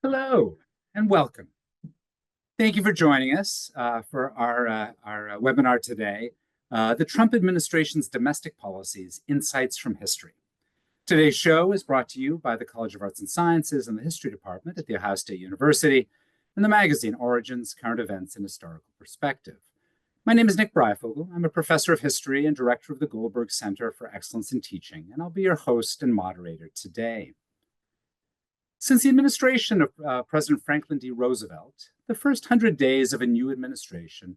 Hello and welcome. Thank you for joining us for our webinar today, The Trump Administration's Domestic Policies, Insights from History. Today's show is brought to you by the College of Arts and Sciences and the History Department at The Ohio State University and the magazine Origins, Current Events, and Historical Perspective. My name is Nick Breyfogle. I'm a professor of history and director of the Goldberg Center for Excellence in Teaching, and I'll be your host and moderator today. Since the administration of President Franklin D. Roosevelt, the first 100 days of a new administration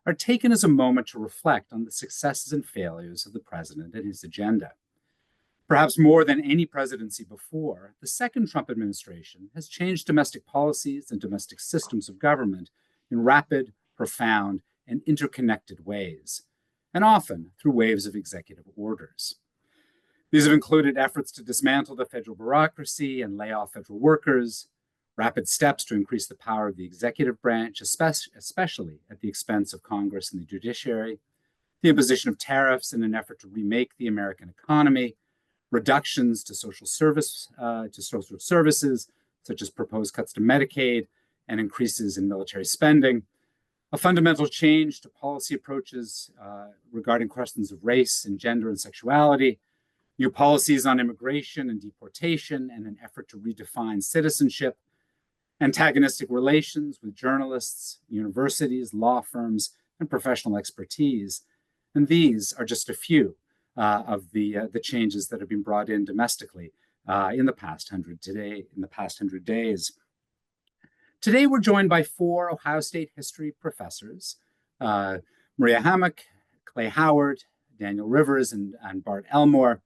are taken as a moment to reflect on the successes and failures of the president and his agenda. Perhaps more than any presidency before, the second Trump administration has changed domestic policies and domestic systems of government in rapid, profound, and interconnected ways, and often through waves of executive orders. These have included efforts to dismantle the federal bureaucracy and lay off federal workers, rapid steps to increase the power of the executive branch, especially at the expense of Congress and the judiciary, the imposition of tariffs in an effort to remake the American economy, reductions to social services, such as proposed cuts to Medicaid and increases in military spending, a fundamental change to policy approaches regarding questions of race and gender and sexuality, new policies on immigration and deportation and an effort to redefine citizenship, antagonistic relations with journalists, universities, law firms, and professional expertise. And these are just a few of the changes that have been brought in domestically in the past 100 days. Today, we're joined by four Ohio State history professors, Maria Hammack, Clay Howard, Daniel Rivers, and Bart Elmore.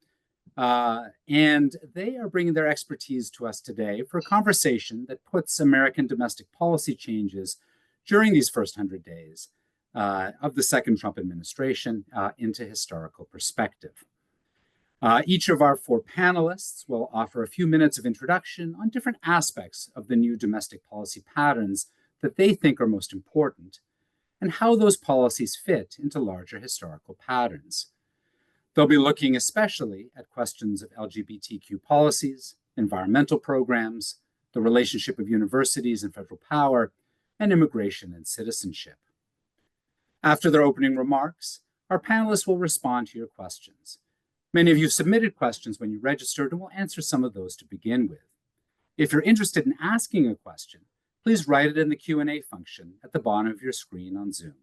And they are bringing their expertise to us today for a conversation that puts American domestic policy changes during these first 100 days of the second Trump administration into historical perspective. Each of our four panelists will offer a few minutes of introduction on different aspects of the new domestic policy patterns that they think are most important and how those policies fit into larger historical patterns. They'll be looking especially at questions of LGBTQ policies, environmental programs, the relationship of universities and federal power, and immigration and citizenship. After their opening remarks, our panelists will respond to your questions. Many of you submitted questions when you registered, and we'll answer some of those to begin with. If you're interested in asking a question, please write it in the Q&A function at the bottom of your screen on Zoom,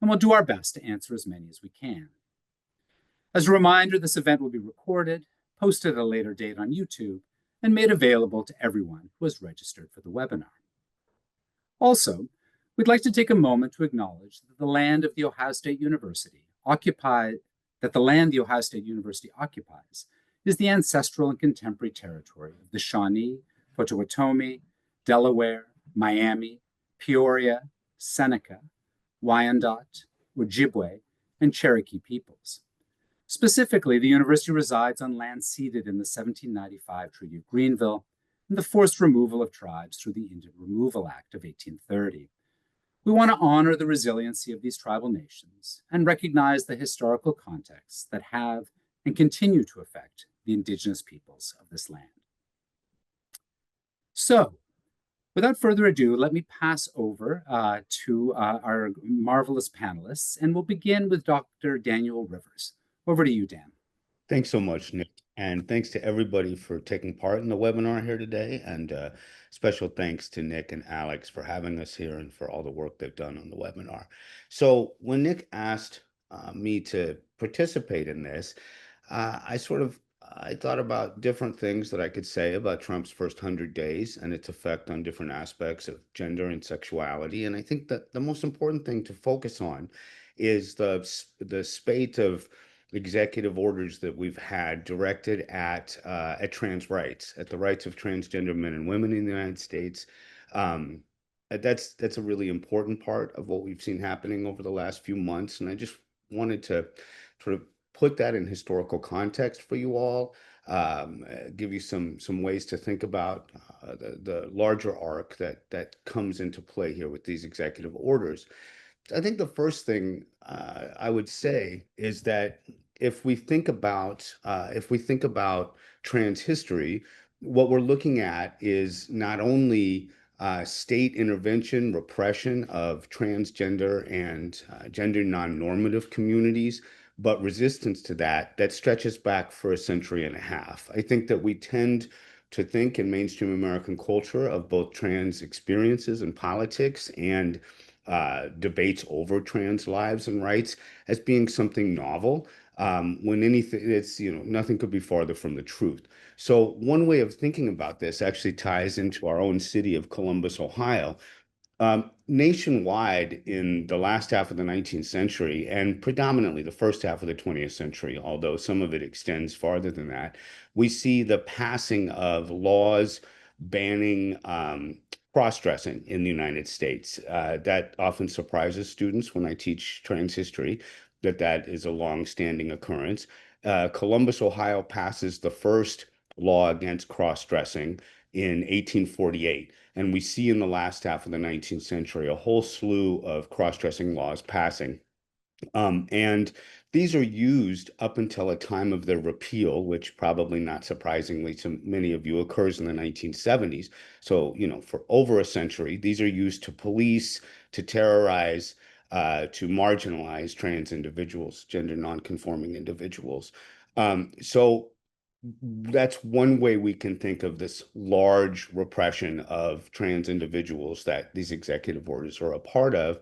and we'll do our best to answer as many as we can. As a reminder, this event will be recorded, posted at a later date on YouTube, and made available to everyone who has registered for the webinar. Also, we'd like to take a moment to acknowledge that the land the Ohio State University occupies is the ancestral and contemporary territory of the Shawnee, Potawatomi, Delaware, Miami, Peoria, Seneca, Wyandot, Ojibwe, and Cherokee peoples. Specifically, the university resides on land ceded in the 1795 Treaty of Greenville and the forced removal of tribes through the Indian Removal Act of 1830. We want to honor the resiliency of these tribal nations and recognize the historical contexts that have and continue to affect the indigenous peoples of this land. So, without further ado, let me pass over to our marvelous panelists, and we'll begin with Dr. Daniel Rivers. Over to you, Dan. Thanks so much, Nick. And thanks to everybody for taking part in the webinar here today. And special thanks to Nick and Alex for having us here and for all the work they've done on the webinar. So when Nick asked me to participate in this, I thought about different things that I could say about Trump's first 100 days and its effect on different aspects of gender and sexuality. And I think that the most important thing to focus on is the spate of executive orders that we've had directed at trans rights, at the rights of transgender men and women in the United States. That's a really important part of what we've seen happening over the last few months. And I just wanted to sort of put that in historical context for you all, give you some ways to think about the larger arc that comes into play here with these executive orders. I think the first thing I would say is that if we think about trans history, what we're looking at is not only state intervention, repression of transgender and gender non-normative communities, but resistance to that stretches back for a century and a half. I think that we tend to think in mainstream American culture of both trans experiences and politics and debates over trans lives and rights as being something novel. When anything, it's, nothing could be farther from the truth. So one way of thinking about this actually ties into our own city of Columbus, Ohio. Nationwide, in the last half of the 19th century and predominantly the first half of the 20th century, although some of it extends farther than that, we see the passing of laws banning cross-dressing in the United States. That often surprises students when I teach trans history, that is a long-standing occurrence. Columbus, Ohio passes the first law against cross-dressing in 1848. And we see in the last half of the 19th century a whole slew of cross-dressing laws passing. And these are used up until a time of their repeal, which probably not surprisingly to many of you occurs in the 1970s. So, for over a century, these are used to police, to terrorize, to marginalize trans individuals, gender nonconforming individuals. So that's one way we can think of this large repression of trans individuals that these executive orders are a part of.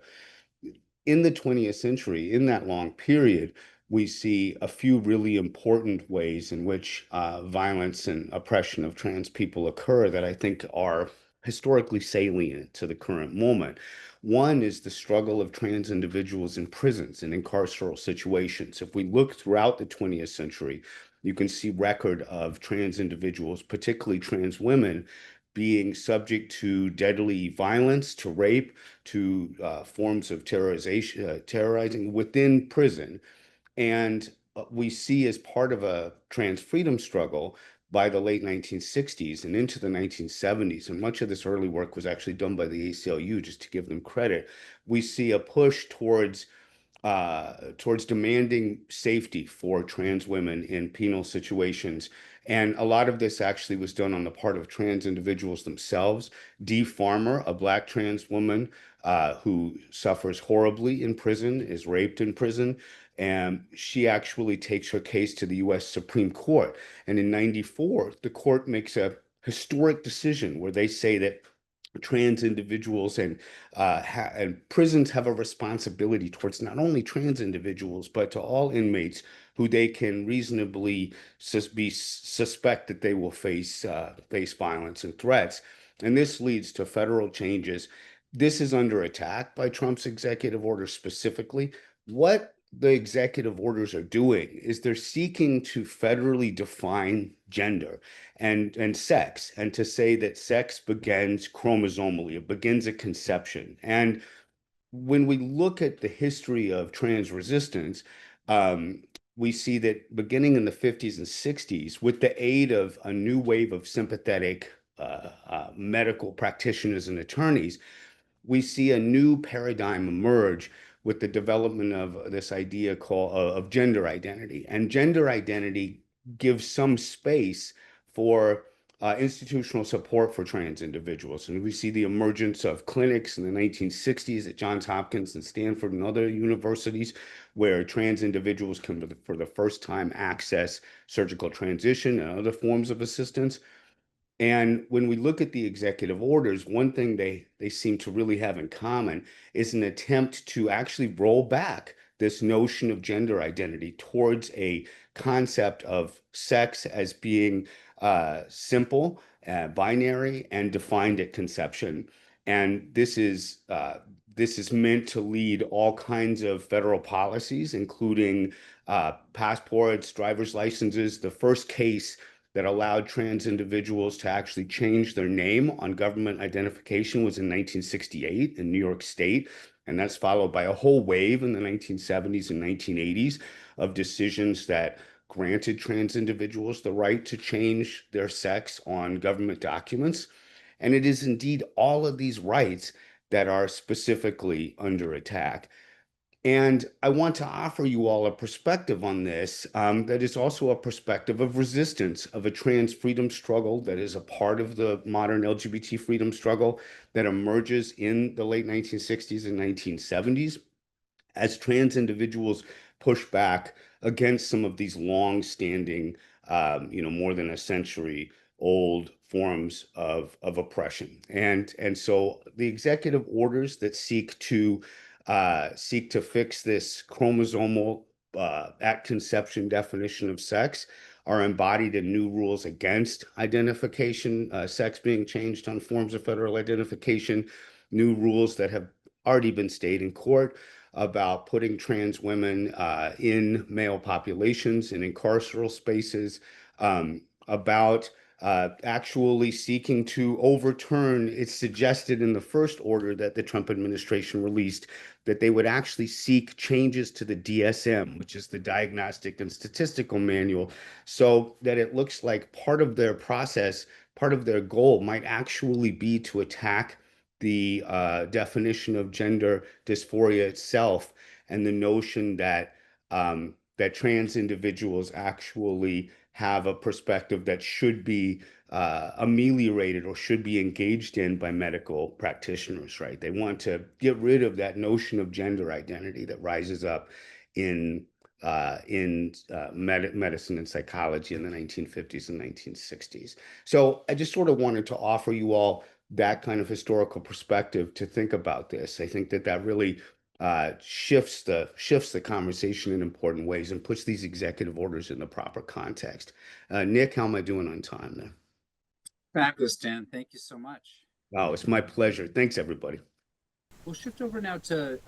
In the 20th century, in that long period, we see a few really important ways in which violence and oppression of trans people occur that I think are historically salient to the current moment. One is the struggle of trans individuals in prisons and in carceral situations. If we look throughout the 20th century, you can see record of trans individuals, particularly trans women, being subject to deadly violence, to rape, to forms of terrorizing within prison. And we see as part of a trans freedom struggle by the late 1960s and into the 1970s, and much of this early work was actually done by the ACLU, just to give them credit, we see a push towards demanding safety for trans women in penal situations. And a lot of this actually was done on the part of trans individuals themselves. Dee Farmer, a Black trans woman who suffers horribly in prison, is raped in prison, and she actually takes her case to the US Supreme Court. And in 94, the court makes a historic decision where they say that trans individuals and prisons have a responsibility towards not only trans individuals but to all inmates who they can reasonably suspect that they will face violence and threats. And this leads to federal changes. This is under attack by Trump's executive order specifically. What the executive orders are doing is they're seeking to federally define gender and sex, and to say that sex begins chromosomally, it begins at conception. And when we look at the history of trans resistance, um, we see that beginning in the 50s and 60s, with the aid of a new wave of sympathetic medical practitioners and attorneys, we see a new paradigm emerge with the development of this idea called of gender identity. And gender identity gives some space for institutional support for trans individuals. And we see the emergence of clinics in the 1960s at Johns Hopkins and Stanford and other universities where trans individuals can, for the first time, access surgical transition and other forms of assistance. And when we look at the executive orders, one thing they seem to really have in common is an attempt to actually roll back this notion of gender identity towards a concept of sex as being simple, binary, and defined at conception. And this is meant to lead all kinds of federal policies, including passports, driver's licenses. The first case that allowed trans individuals to actually change their name on government identification was in 1968 in New York State. And that's followed by a whole wave in the 1970s and 1980s of decisions that granted trans individuals the right to change their sex on government documents. And it is indeed all of these rights that are specifically under attack. And I want to offer you all a perspective on this that is also a perspective of resistance, of a trans freedom struggle that is a part of the modern LGBT freedom struggle that emerges in the late 1960s and 1970s as trans individuals push back against some of these long-standing, more than a century old forms of oppression. And so the executive orders that seek to fix this chromosomal at conception definition of sex are embodied in new rules against identification, sex being changed on forms of federal identification, new rules that have already been stayed in court about putting trans women in male populations and in carceral spaces, about actually seeking to overturn. It's suggested in the first order that the Trump administration released that they would actually seek changes to the DSM, which is the Diagnostic and Statistical Manual, so that it looks like part of their process, part of their goal might actually be to attack the definition of gender dysphoria itself and the notion that that trans individuals actually have a perspective that should be ameliorated or should be engaged in by medical practitioners, right? They want to get rid of that notion of gender identity that rises up in medicine and psychology in the 1950s and 1960s. So I just sort of wanted to offer you all that kind of historical perspective to think about this. I think that that really shifts the conversation in important ways and puts these executive orders in the proper context. Nick, how am I doing on time there? Fabulous, Dan. Thank you so much. Oh, it's my pleasure. Thanks, everybody. We'll shift over now to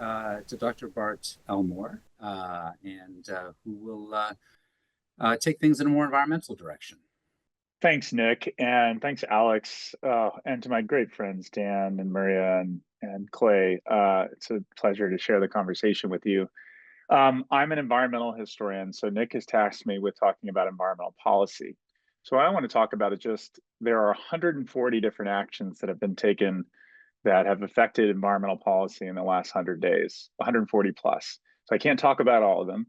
Dr. Bart Elmore, who will take things in a more environmental direction. Thanks, Nick, and thanks, Alex, and to my great friends, Dan and Maria and Clay. It's a pleasure to share the conversation with you. I'm an environmental historian, so Nick has tasked me with talking about environmental policy. So what I want to talk about is there are 140 different actions that have been taken that have affected environmental policy in the last 100 days, 140 plus. So I can't talk about all of them.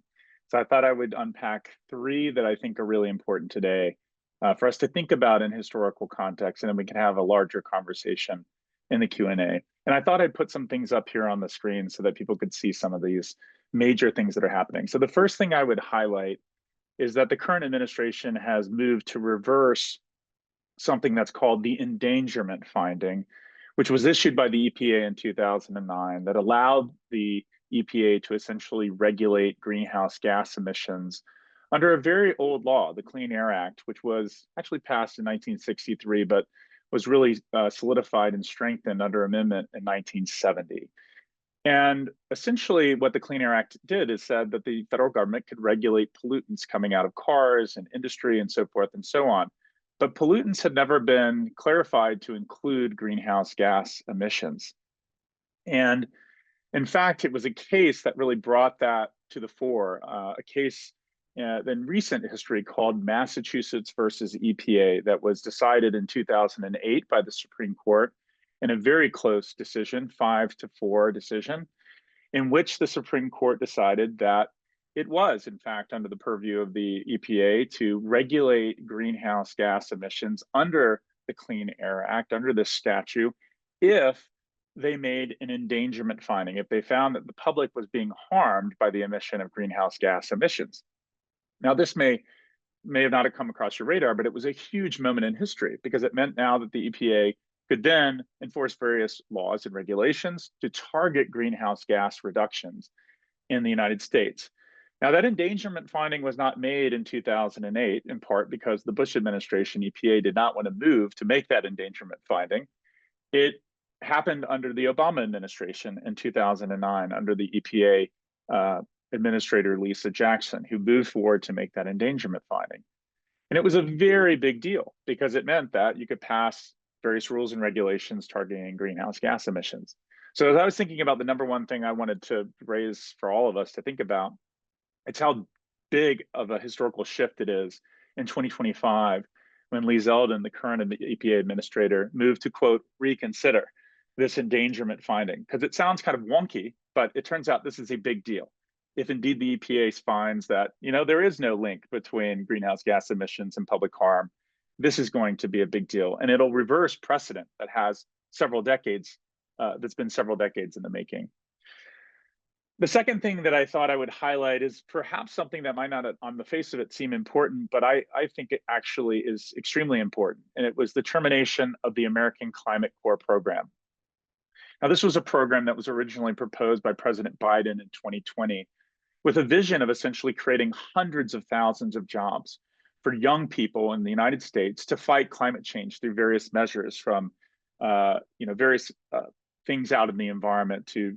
So I thought I would unpack three that I think are really important today for us to think about in historical context, and then we can have a larger conversation in the Q&A. And I thought I'd put some things up here on the screen so that people could see some of these major things that are happening. So the first thing I would highlight is that the current administration has moved to reverse something that's called the endangerment finding, which was issued by the EPA in 2009 that allowed the EPA to essentially regulate greenhouse gas emissions under a very old law, the Clean Air Act, which was actually passed in 1963, but was really solidified and strengthened under amendment in 1970. And essentially what the Clean Air Act did is said that the federal government could regulate pollutants coming out of cars and industry and so forth and so on. But pollutants had never been clarified to include greenhouse gas emissions. And in fact, it was a case that really brought that to the fore, a case in recent history called Massachusetts versus EPA that was decided in 2008 by the Supreme Court in a very close decision, 5-4 decision, in which the Supreme Court decided that it was, in fact, under the purview of the EPA to regulate greenhouse gas emissions under the Clean Air Act, under this statute, if they made an endangerment finding, if they found that the public was being harmed by the emission of greenhouse gas emissions. Now, this may have not have come across your radar, but it was a huge moment in history because it meant now that the EPA could then enforce various laws and regulations to target greenhouse gas reductions in the United States. Now, that endangerment finding was not made in 2008, in part because the Bush administration, EPA, did not want to move to make that endangerment finding. It happened under the Obama administration in 2009, under the EPA Administrator Lisa Jackson, who moved forward to make that endangerment finding. And it was a very big deal because it meant that you could pass various rules and regulations targeting greenhouse gas emissions. So as I was thinking about the number one thing I wanted to raise for all of us to think about, it's how big of a historical shift it is in 2025 when Lee Zeldin, the current EPA administrator, moved to, quote, reconsider this endangerment finding, because it sounds kind of wonky, but it turns out this is a big deal. If indeed the EPA finds that, there is no link between greenhouse gas emissions and public harm, this is going to be a big deal, and it'll reverse precedent that has several decades, that's been several decades in the making. The second thing that I thought I would highlight is perhaps something that might not on the face of it seem important, but I think it actually is extremely important. And it was the termination of the American Climate Corps program. Now, this was a program that was originally proposed by President Biden in 2020 with a vision of essentially creating hundreds of thousands of jobs for young people in the United States to fight climate change through various measures, from various things out in the environment to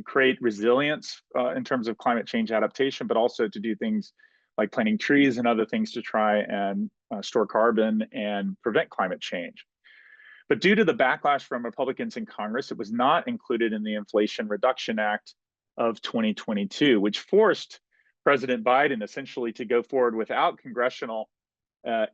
create resilience in terms of climate change adaptation, but also to do things like planting trees and other things to try and store carbon and prevent climate change. But due to the backlash from Republicans in Congress, it was not included in the Inflation Reduction Act of 2022, which forced President Biden essentially to go forward without congressional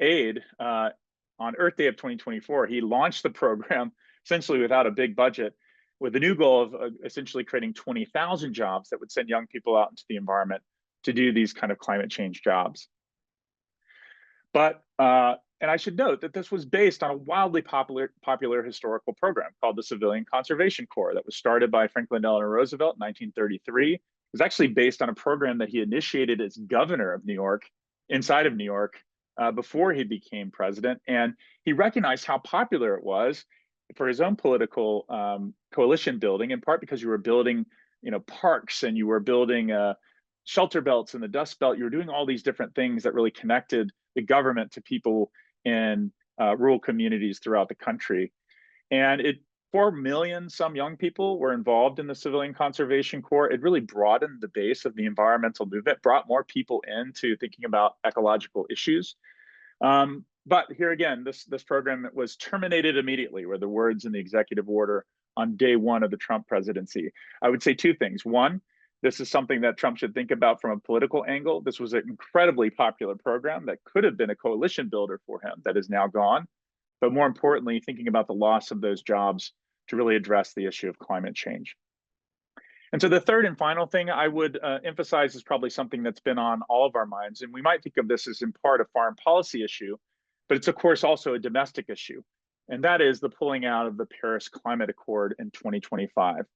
aid. On Earth Day of 2024, he launched the program essentially without a big budget, with the new goal of essentially creating 20,000 jobs that would send young people out into the environment to do these kind of climate change jobs. But, and I should note that this was based on a wildly popular historical program called the Civilian Conservation Corps that was started by Franklin Delano Roosevelt in 1933. It was actually based on a program that he initiated as governor of New York, inside of New York, before he became president. And he recognized how popular it was for his own political coalition building, in part because you were building, parks, and you were building shelter belts in the Dust Belt. You were doing all these different things that really connected the government to people in rural communities throughout the country. And 4 million some young people were involved in the Civilian Conservation Corps. It really broadened the base of the environmental movement, brought more people into thinking about ecological issues. But here again, this program was terminated immediately, were the words in the executive order on day one of the Trump presidency. I would say two things. One, this is something that Trump should think about from a political angle. This was an incredibly popular program that could have been a coalition builder for him that is now gone. But more importantly, thinking about the loss of those jobs to really address the issue of climate change. And so the third and final thing I would emphasize is probably something that's been on all of our minds. And we might think of this as in part a foreign policy issue, but it's of course also a domestic issue. And that is the pulling out of the Paris Climate Accord in 2025.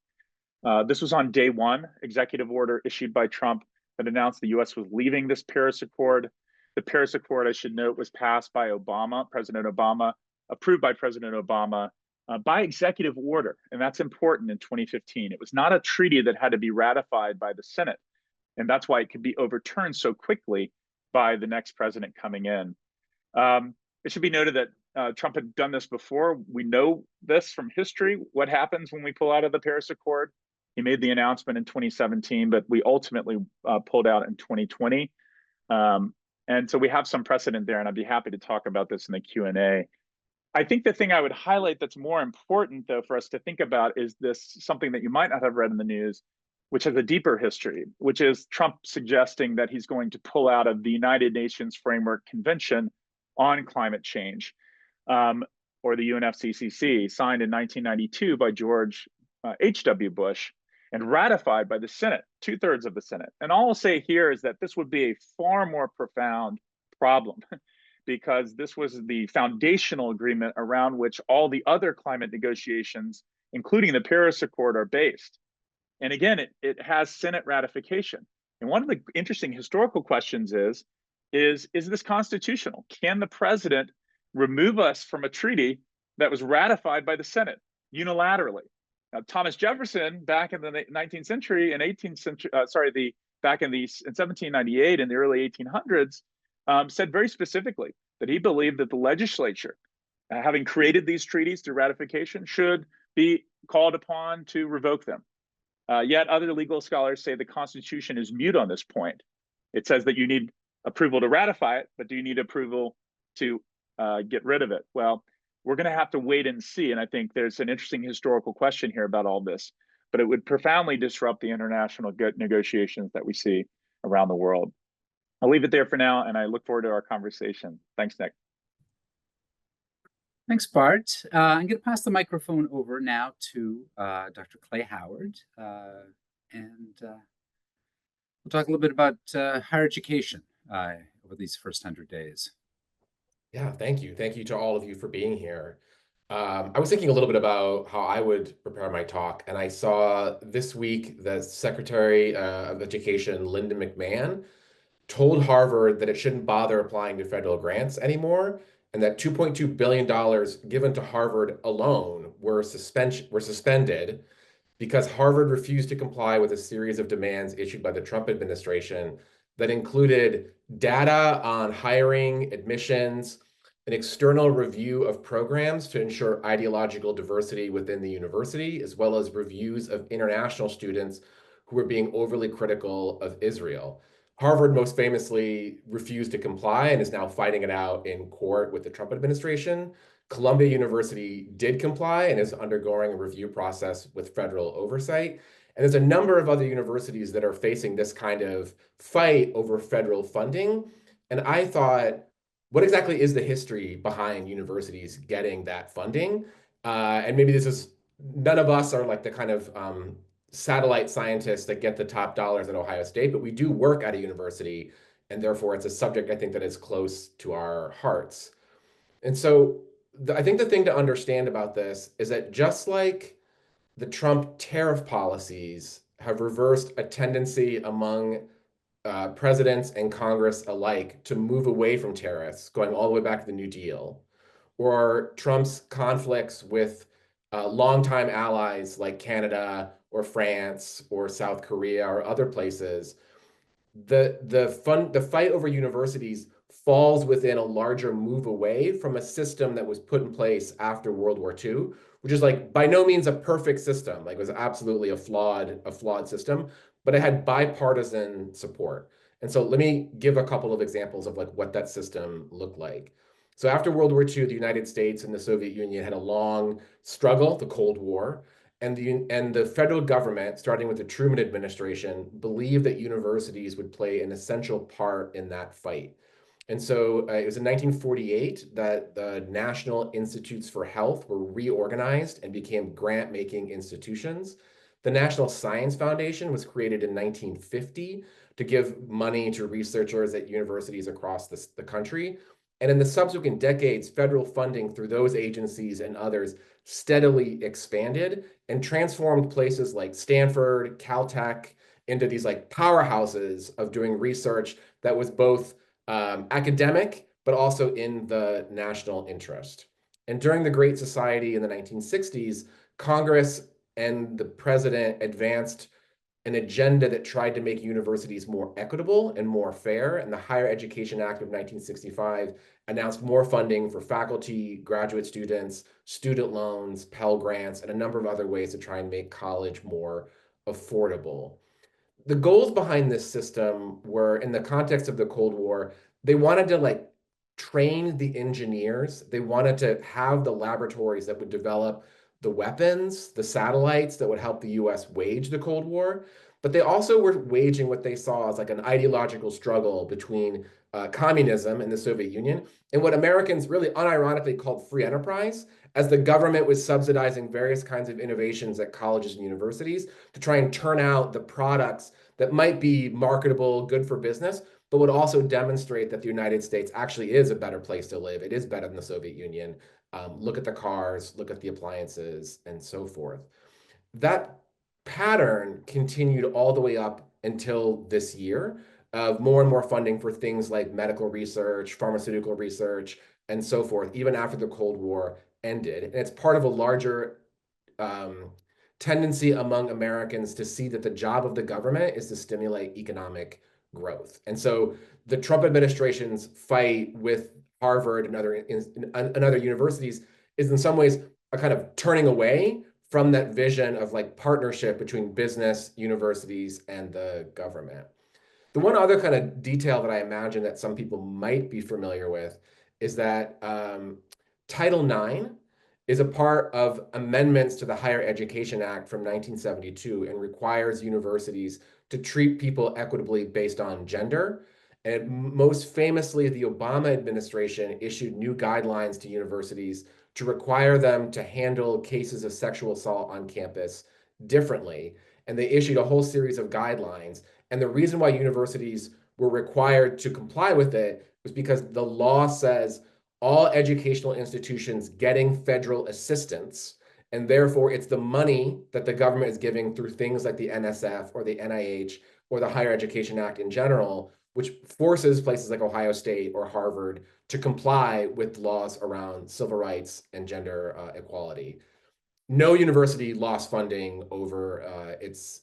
This was on day one, executive order issued by Trump that announced the US was leaving this Paris Accord. The Paris Accord, I should note, was passed by President Obama, approved by President Obama by executive order. And that's important in 2015. It was not a treaty that had to be ratified by the Senate. And that's why it could be overturned so quickly by the next president coming in. It should be noted that Trump had done this before. We know this from history, what happens when we pull out of the Paris Accord. He made the announcement in 2017, but we ultimately pulled out in 2020. And so we have some precedent there, and I'd be happy to talk about this in the Q&A. I think the thing I would highlight that's more important, though, for us to think about is this, something that you might not have read in the news, which has a deeper history, which is Trump suggesting that he's going to pull out of the United Nations Framework Convention on Climate Change, or the UNFCCC, signed in 1992 by George H.W. Bush and ratified by the Senate, 2/3 of the Senate. And all I'll say here is that this would be a far more profound problem because this was the foundational agreement around which all the other climate negotiations, including the Paris Accord, are based. And again, it has Senate ratification. And one of the interesting historical questions is this constitutional? Can the president remove us from a treaty that was ratified by the Senate unilaterally? Now, Thomas Jefferson, back in the 19th century and 18th century, back in 1798 in the early 1800s, said very specifically that he believed that the legislature, having created these treaties through ratification, should be called upon to revoke them. Yet other legal scholars say the Constitution is mute on this point. It says that you need approval to ratify it, but do you need approval to get rid of it? Well, we're going to have to wait and see. And I think there's an interesting historical question here about all this, but it would profoundly disrupt the international negotiations that we see around the world. I'll leave it there for now, and I look forward to our conversation. Thanks, Nick. Thanks, Bart. I'm going to pass the microphone over now to Dr. Clay Howard, and we'll talk a little bit about higher education over these first 100 days. Yeah, thank you. Thank you to all of you for being here. I was thinking a little bit about how I would prepare my talk, and I saw this week the Secretary of Education, Linda McMahon, told Harvard that it shouldn't bother applying to federal grants anymore, and that $2.2 billion given to Harvard alone were suspended because Harvard refused to comply with a series of demands issued by the Trump administration that included data on hiring, admissions, an external review of programs to ensure ideological diversity within the university, as well as reviews of international students who were being overly critical of Israel. Harvard most famously refused to comply and is now fighting it out in court with the Trump administration. Columbia University did comply and is undergoing a review process with federal oversight. And there's a number of other universities that are facing this kind of fight over federal funding. And I thought, what exactly is the history behind universities getting that funding? And maybe this is, none of us are like the kind of satellite scientists that get the top dollars at Ohio State, but we do work at a university, and therefore it's a subject I think that is close to our hearts. And so I think the thing to understand about this is that just like the Trump tariff policies have reversed a tendency among presidents and Congress alike to move away from tariffs, going all the way back to the New Deal, or Trump's conflicts with longtime allies like Canada or France or South Korea or other places, the fight over universities falls within a larger move away from a system that was put in place after World War II, which is like by no means a perfect system. Like it was absolutely a flawed system, but it had bipartisan support. And so let me give a couple of examples of like what that system looked like. So after World War II, the United States and the Soviet Union had a long struggle, the Cold War, and the federal government, starting with the Truman administration, believed that universities would play an essential part in that fight. And so it was in 1948 that the National Institutes for Health were reorganized and became grant-making institutions. The National Science Foundation was created in 1950 to give money to researchers at universities across the country. And in the subsequent decades, federal funding through those agencies and others steadily expanded and transformed places like Stanford, Caltech into these like powerhouses of doing research that was both academic, but also in the national interest. And during the Great Society in the 1960s, Congress and the president advanced an agenda that tried to make universities more equitable and more fair. And the Higher Education Act of 1965 announced more funding for faculty, graduate students, student loans, Pell Grants, and a number of other ways to try and make college more affordable. The goals behind this system were, in the context of the Cold War, they wanted to like train the engineers. They wanted to have the laboratories that would develop the weapons, the satellites that would help the US wage the Cold War. But they also were waging what they saw as like an ideological struggle between communism in the Soviet Union and what Americans really unironically called free enterprise, as the government was subsidizing various kinds of innovations at colleges and universities to try and turn out the products that might be marketable, good for business, but would also demonstrate that the United States actually is a better place to live. It is better than the Soviet Union. Look at the cars, look at the appliances, and so forth. That pattern continued all the way up until this year of more and more funding for things like medical research, pharmaceutical research, and so forth, even after the Cold War ended. And it's part of a larger tendency among Americans to see that the job of the government is to stimulate economic growth. And so the Trump administration's fight with Harvard and other universities is in some ways a kind of turning away from that vision of like partnership between business, universities, and the government. The one other kind of detail that I imagine that some people might be familiar with is that Title IX is a part of amendments to the Higher Education Act from 1972 and requires universities to treat people equitably based on gender. And most famously, the Obama administration issued new guidelines to universities to require them to handle cases of sexual assault on campus differently. And they issued a whole series of guidelines. And the reason why universities were required to comply with it was because the law says all educational institutions getting federal assistance, and therefore it's the money that the government is giving through things like the NSF or the NIH or the Higher Education Act in general, which forces places like Ohio State or Harvard to comply with laws around civil rights and gender equality. No university lost funding over its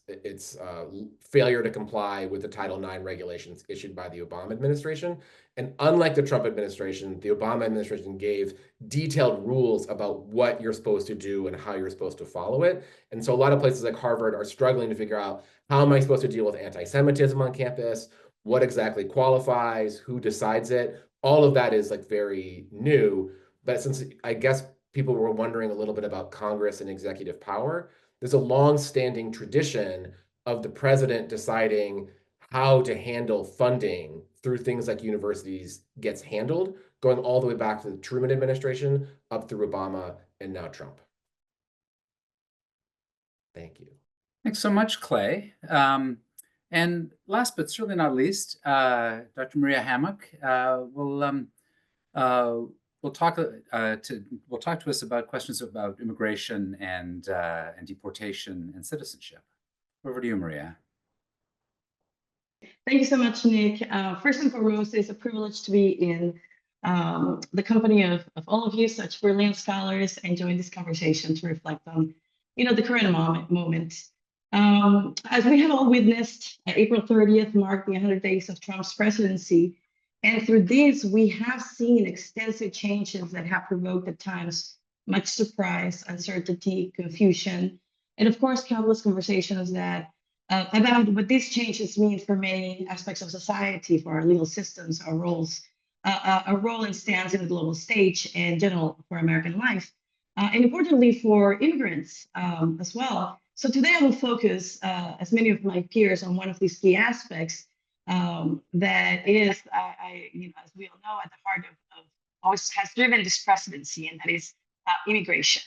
failure to comply with the Title IX regulations issued by the Obama administration. And unlike the Trump administration, the Obama administration gave detailed rules about what you're supposed to do and how you're supposed to follow it. And so a lot of places like Harvard are struggling to figure out, how am I supposed to deal with anti-Semitism on campus? What exactly qualifies? Who decides it? All of that is like very new. But since I guess people were wondering a little bit about Congress and executive power, there's a long-standing tradition of the president deciding how to handle funding through things like universities gets handled, going all the way back to the Truman administration, up through Obama, and now Trump. Thank you. Thanks so much, Clay. And last but certainly not least, Dr. Maria Hammack will talk to us about questions about immigration and deportation and citizenship. Over to you, Maria. Thank you so much, Nick. First and foremost, it's a privilege to be in the company of all of you, such brilliant scholars, and join this conversation to reflect on, the current moment. As we have all witnessed, April 30th marked the 100 days of Trump's presidency. And through this, we have seen extensive changes that have provoked at times much surprise, uncertainty, confusion, and of course, countless conversations that about what these changes mean for many aspects of society, for our legal systems, our roles, our role and stance in the global stage, and general for American life, and importantly for immigrants as well. So today I will focus, as many of my peers, on one of these key aspects that is, as we all know, at the heart of always has driven this presidency, and that is immigration.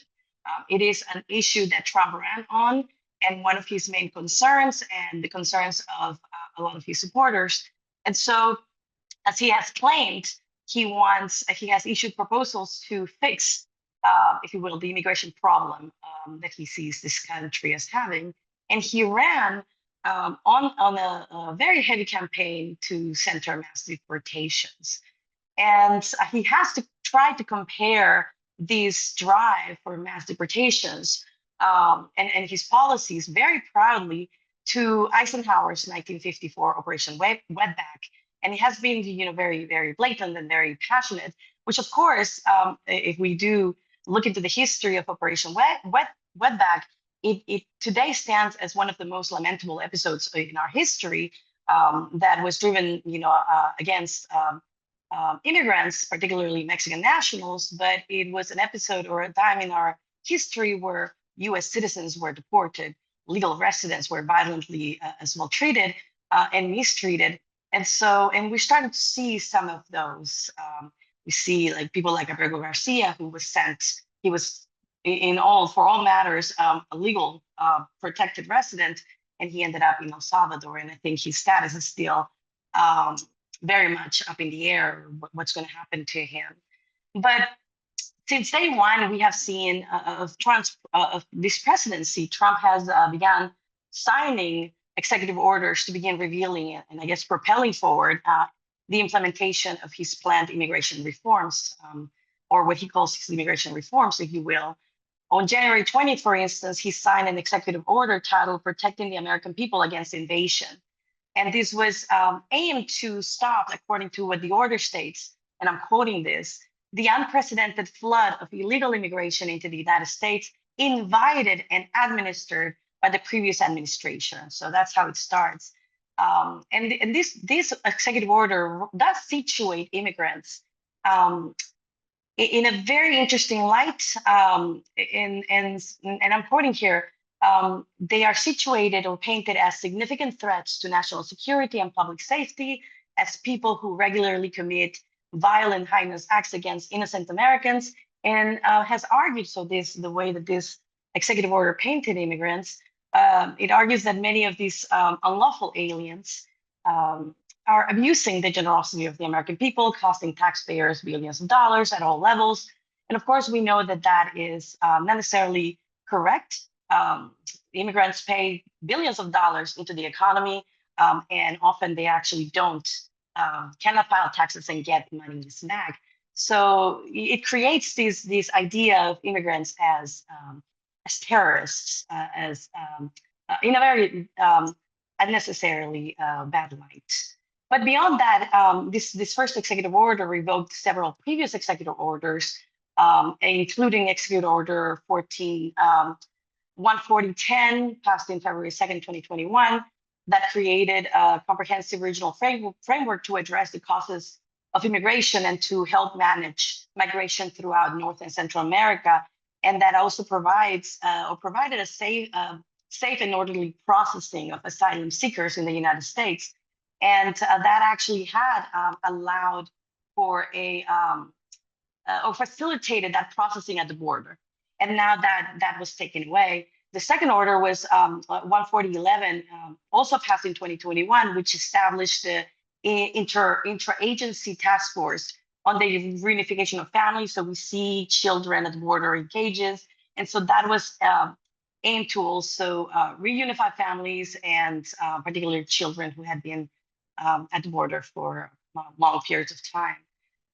It is an issue that Trump ran on, and one of his main concerns, and the concerns of a lot of his supporters. And so, as he has claimed, he has issued proposals to fix, if you will, the immigration problem that he sees this country as having. And he ran on a very heavy campaign to center mass deportations. And he has to try to compare this drive for mass deportations and his policies very proudly to Eisenhower's 1954 Operation Wetback. And it has been, very, very blatant and very passionate, which of course, if we do look into the history of Operation Wetback, it today stands as one of the most lamentable episodes in our history that was driven, against immigrants, particularly Mexican nationals. But it was an episode or a time in our history where U.S. citizens were deported, legal residents were violently as well treated and mistreated. And we're starting to see some of those. We see people like Abrego Garcia, who was sent, he was for all matters, a legal protected resident, and he ended up in El Salvador. And I think his status is still very much up in the air, what's going to happen to him. But since day one, we have seen of this presidency, Trump has begun signing executive orders to begin revealing and I guess propelling forward the implementation of his planned immigration reforms, or what he calls his immigration reforms, if you will. On January 20th, for instance, he signed an executive order titled Protecting the American People Against Invasion. And this was aimed to stop, according to what the order states, and I'm quoting this, the unprecedented flood of illegal immigration into the United States invited and administered by the previous administration. So that's how it starts. And this executive order does situate immigrants in a very interesting light. And I'm quoting here, they are situated or painted as significant threats to national security and public safety, as people who regularly commit violent, heinous acts against innocent Americans, and has argued, so the way that this executive order painted immigrants, it argues that many of these unlawful aliens are abusing the generosity of the American people, costing taxpayers billions of dollars at all levels. And of course, we know that that is not necessarily correct. Immigrants pay billions of dollars into the economy, and often they actually cannot file taxes and get money back. So it creates this idea of immigrants as terrorists, in a very unnecessarily bad light. But beyond that, this first executive order revoked several previous executive orders, including Executive Order 14010, passed in February 2nd, 2021, that created a comprehensive regional framework to address the causes of immigration and to help manage migration throughout North and Central America. And that also provided a safe and orderly processing of asylum seekers in the United States. And that actually had allowed for or facilitated that processing at the border. And now that was taken away. The second order was 14011, also passed in 2021, which established the intra-agency task force on the reunification of families. So we see children at the border in cages. And so that was aimed to also reunify families, and particularly children who had been at the border for long periods of time.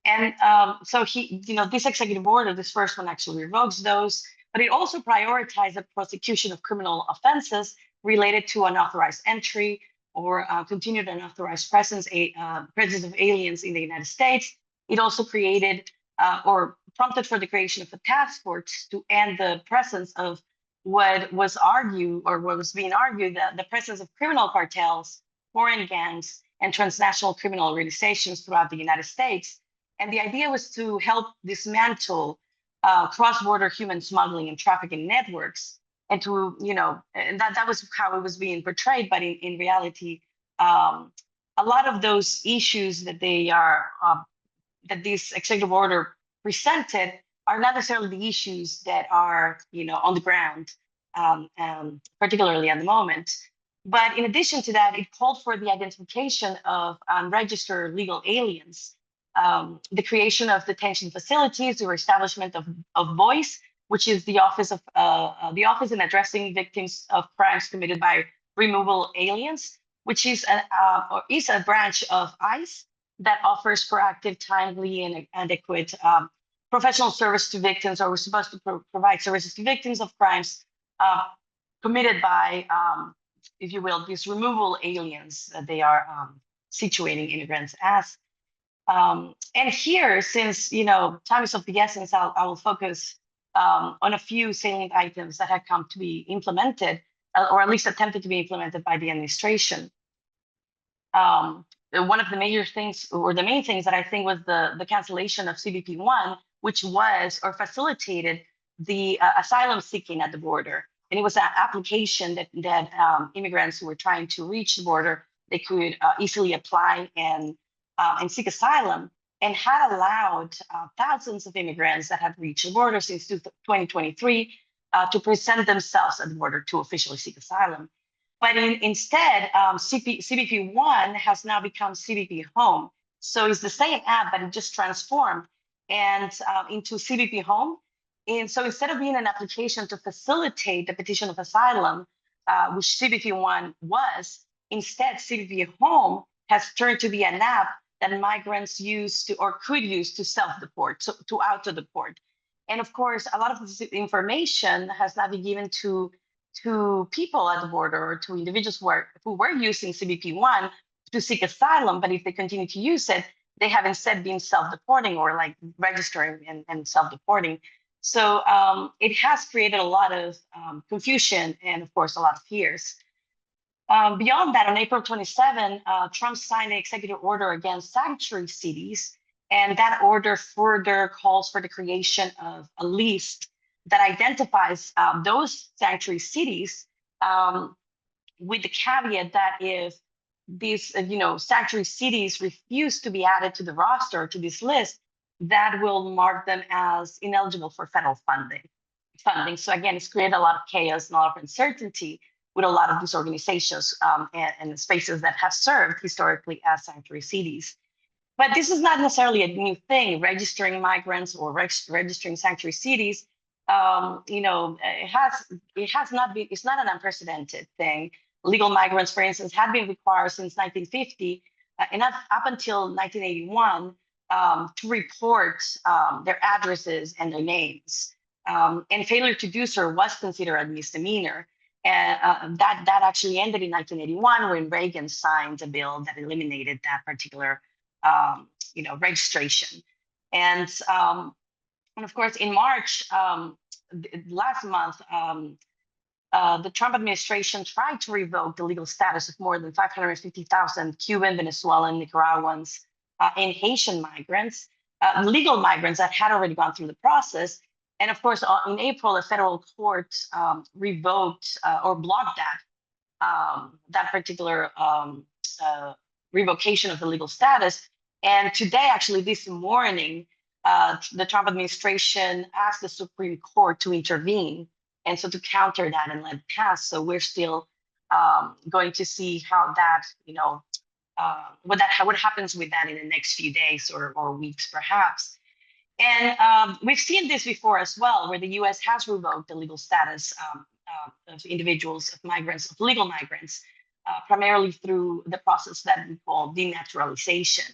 And so this executive order, this first one actually revokes those, but it also prioritized the prosecution of criminal offenses related to unauthorized entry or continued unauthorized presence of aliens in the United States. It also created or prompted for the creation of a task force to end the presence of what was being argued, that the presence of criminal cartels, foreign gangs, and transnational criminal organizations throughout the United States. And the idea was to help dismantle cross-border human smuggling and trafficking networks, and to, and that was how it was being portrayed. But in reality, a lot of those issues that that this executive order presented are not necessarily the issues that are, on the ground, particularly at the moment. But in addition to that, it called for the identification of unregistered legal aliens, the creation of detention facilities, the establishment of VOICE, which is the office in addressing victims of crimes committed by removable aliens, which is a branch of ICE that offers proactive, timely, and adequate professional service to victims, or we're supposed to provide services to victims of crimes committed by, if you will, these removable aliens that they are situating immigrants as. And here, since time is of the essence, I will focus on a few salient items that have come to be implemented, or at least attempted to be implemented by the administration. One of the major things, or the main things, that I think was the cancellation of CBP-1, which was or facilitated the asylum seeking at the border. And it was an application that immigrants who were trying to reach the border, they could easily apply and seek asylum, and had allowed thousands of immigrants that had reached the border since 2023 to present themselves at the border to officially seek asylum. But instead, CBP-1 has now become CBP Home. So it's the same app, but it just transformed and into CBP Home. And so instead of being an application to facilitate the petition of asylum, which CBP-1 was, instead CBP Home has turned to be an app that migrants use to, or could use to self-deport, to auto-deport. And of course, a lot of this information has now been given to people at the border, or to individuals who were using CBP-1 to seek asylum. But if they continue to use it, they have instead been self-deporting, or like registering and self-deporting. So it has created a lot of confusion and, of course, a lot of fears. Beyond that, on April 27, Trump signed an executive order against sanctuary cities, and that order further calls for the creation of a list that identifies those sanctuary cities, with the caveat that if these sanctuary cities refuse to be added to the roster, to this list, that will mark them as ineligible for federal funding. So again, it's created a lot of chaos and a lot of uncertainty with a lot of these organizations and spaces that have served historically as sanctuary cities. But this is not necessarily a new thing. Registering migrants or registering sanctuary cities, it has not been. It's not an unprecedented thing. Legal migrants, for instance, have been required since 1950 and up until 1981 to report their addresses and their names. And failure to do so was considered a misdemeanor. And that actually ended in 1981 when Reagan signed a bill that eliminated that particular registration. And of course, in March last month, the Trump administration tried to revoke the legal status of more than 550,000 Cuban, Venezuelan, Nicaraguans, and Haitian migrants, legal migrants that had already gone through the process. And of course, in April, a federal court revoked or blocked that particular revocation of the legal status. And today, actually, this morning, the Trump administration asked the Supreme Court to intervene, and so to counter that and let it pass. So we're still going to see how that, what happens with that in the next few days or weeks, perhaps. And we've seen this before as well, where the U.S. has revoked the legal status of individuals, of migrants, of legal migrants, primarily through the process that we call denaturalization.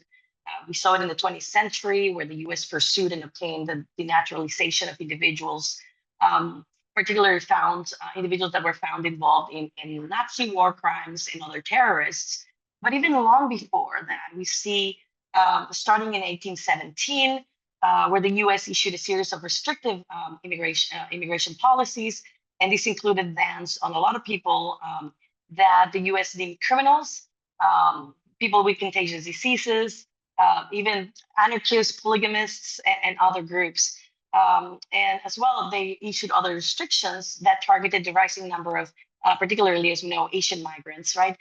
We saw it in the 20th century, where the U.S. pursued and obtained the denaturalization of individuals, particularly found individuals that were found involved in Nazi war crimes and other terrorists. But even long before that, we see, starting in 1817, where the U.S. issued a series of restrictive immigration policies, and this included bans on a lot of people that the U.S. deemed criminals, people with contagious diseases, even anarchists, polygamists, and other groups. And as well, they issued other restrictions that targeted the rising number of, particularly, as we know, Asian migrants, right?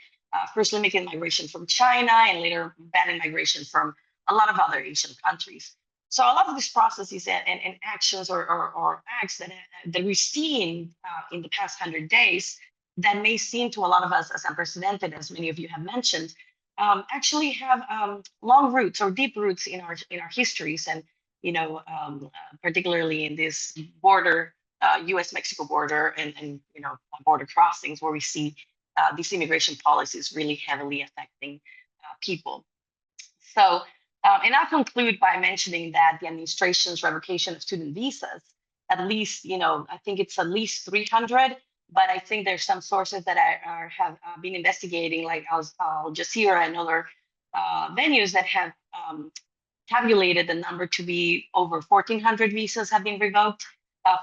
First limiting migration from China and later banning migration from a lot of other Asian countries. So a lot of these processes and actions or acts that we've seen in the past 100 days that may seem to a lot of us as unprecedented, as many of you have mentioned, actually have long roots or deep roots in our histories, and particularly in this border, U.S.-Mexico border, and border crossings, where we see these immigration policies really heavily affecting people. So, and I'll conclude by mentioning that the administration's revocation of student visas, at least, I think it's at least 300. But I think there's some sources that have been investigating, like Al Jazeera and other venues that have tabulated the number to be over 1,400 visas have been revoked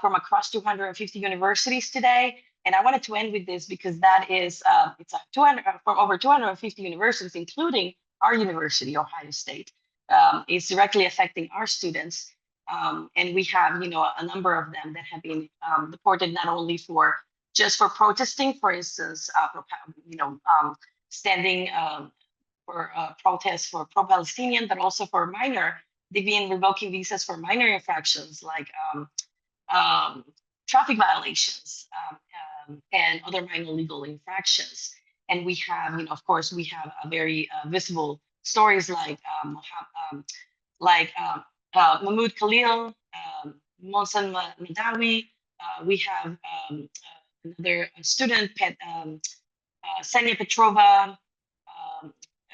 from across 250 universities today. And I wanted to end with this because that is, it's 200 from over 250 universities, including our university, Ohio State. It's directly affecting our students. And we have, a number of them that have been deported not only just for protesting, for instance, standing for protests for pro-Palestinian, but also for they've been revoking visas for minor infractions like traffic violations and other minor legal infractions. And we have, of course, we have a very visible stories like Mahmoud Khalil, Mohsen Madawi. We have another student, Senya Petrova,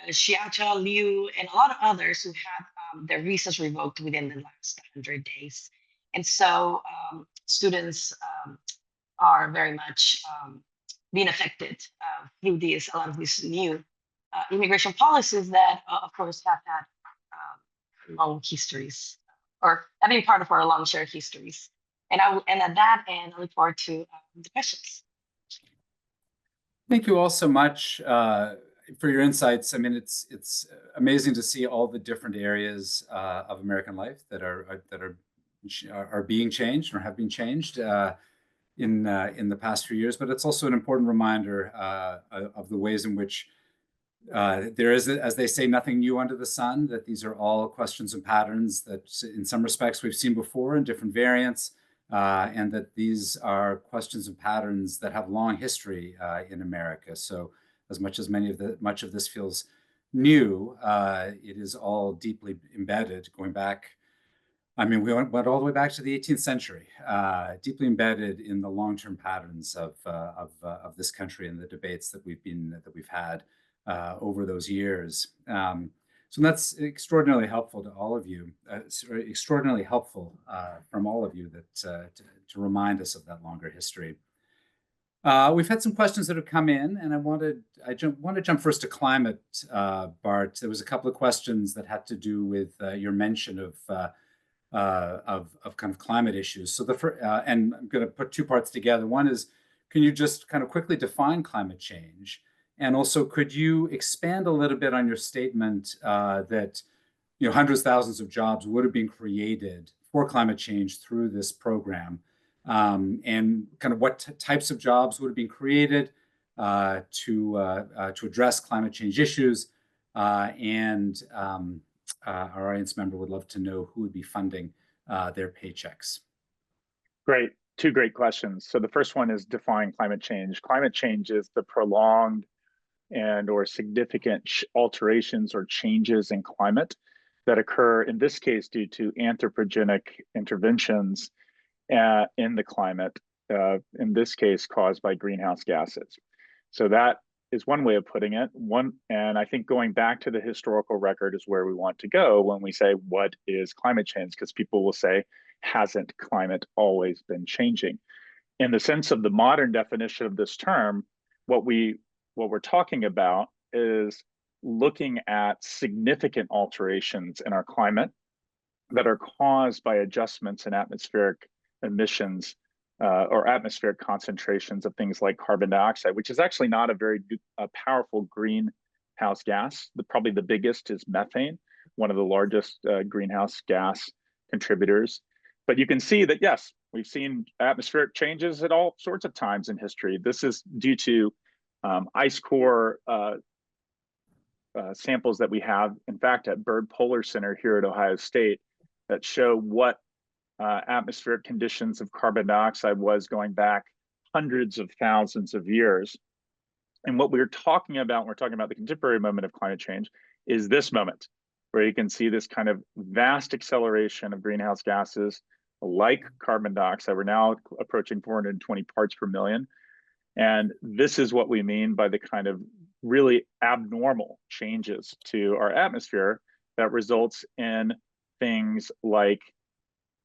Shiata Liu, and a lot of others who have their visas revoked within the last 100 days. And so students are very much being affected through a lot of these new immigration policies that, of course, have had long histories, or have been part of our long shared histories. And I will end at that, and I look forward to the questions. Thank you all so much for your insights. I mean, it's amazing to see all the different areas of American life that are being changed or have been changed in the past few years. But it's also an important reminder of the ways in which There is, as they say, nothing new under the sun, that these are all questions and patterns that in some respects we've seen before in different variants, and that these are questions and patterns that have long history in America. So as much as much of this feels new, it is all deeply embedded, going back. I mean, we went all the way back to the 18th century, deeply embedded in the long-term patterns of this country and the debates that we've had over those years. So that's extraordinarily helpful to all of you, extraordinarily helpful from all of you to remind us of that longer history. We've had some questions that have come in, and I want to jump first to climate, Bart. There was a couple of questions that had to do with your mention of kind of climate issues. So and I'm going to put two parts together. One is, can you just kind of quickly define climate change? And also, could you expand a little bit on your statement that hundreds of thousands of jobs would have been created for climate change through this program, and kind of what types of jobs would have been created to address climate change issues, and our audience member would love to know who would be funding their paychecks. Great. Two great questions. So the first one is define climate change. Climate change is the prolonged or significant alterations or changes in climate that occur, in this case, due to anthropogenic interventions in the climate, in this case, caused by greenhouse gases. So that is one way of putting it. And I think going back to the historical record is where we want to go when we say, what is climate change? Because people will say, hasn't climate always been changing? In the sense of the modern definition of this term, what we're talking about is looking at significant alterations in our climate that are caused by adjustments in atmospheric emissions or atmospheric concentrations of things like carbon dioxide, which is actually not a very powerful greenhouse gas. Probably the biggest is methane, one of the largest greenhouse gas contributors. But you can see that, yes, we've seen atmospheric changes at all sorts of times in history. This is due to ice core samples that we have, in fact, at Byrd Polar Center here at Ohio State, that show what atmospheric conditions of carbon dioxide was going back hundreds of thousands of years. And what we're talking about when we're talking about the contemporary moment of climate change is this moment, where you can see this kind of vast acceleration of greenhouse gases like carbon dioxide. We're now approaching 420 parts per million. And this is what we mean by the kind of really abnormal changes to our atmosphere that results in things like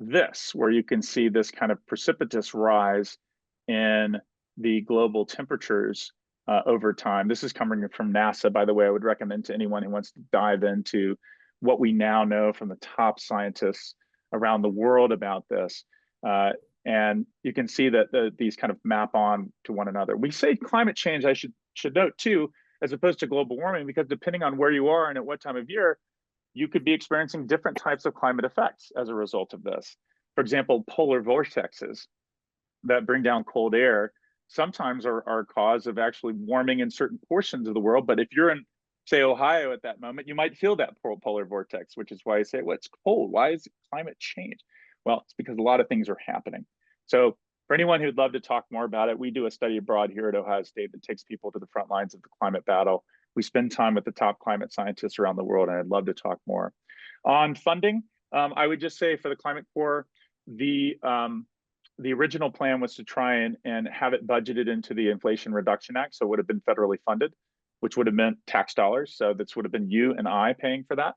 this, where you can see this kind of precipitous rise in the global temperatures over time. This is coming from NASA, by the way. I would recommend to anyone who wants to dive into what we now know from the top scientists around the world about this. And you can see that these kind of map on to one another. We say climate change, I should note too, as opposed to global warming, because depending on where you are and at what time of year, you could be experiencing different types of climate effects as a result of this. For example, polar vortexes that bring down cold air sometimes are a cause of actually warming in certain portions of the world. But if you're in, say, Ohio at that moment, you might feel that polar vortex, which is why I say, well, it's cold. Why is it climate change? Well, it's because a lot of things are happening. So for anyone who'd love to talk more about it, we do a study abroad here at Ohio State that takes people to the front lines of the climate battle. We spend time with the top climate scientists around the world, and I'd love to talk more. On funding, I would just say for the Climate Corps, the original plan was to try and have it budgeted into the Inflation Reduction Act, so it would have been federally funded, which would have meant tax dollars. So this would have been you and I paying for that.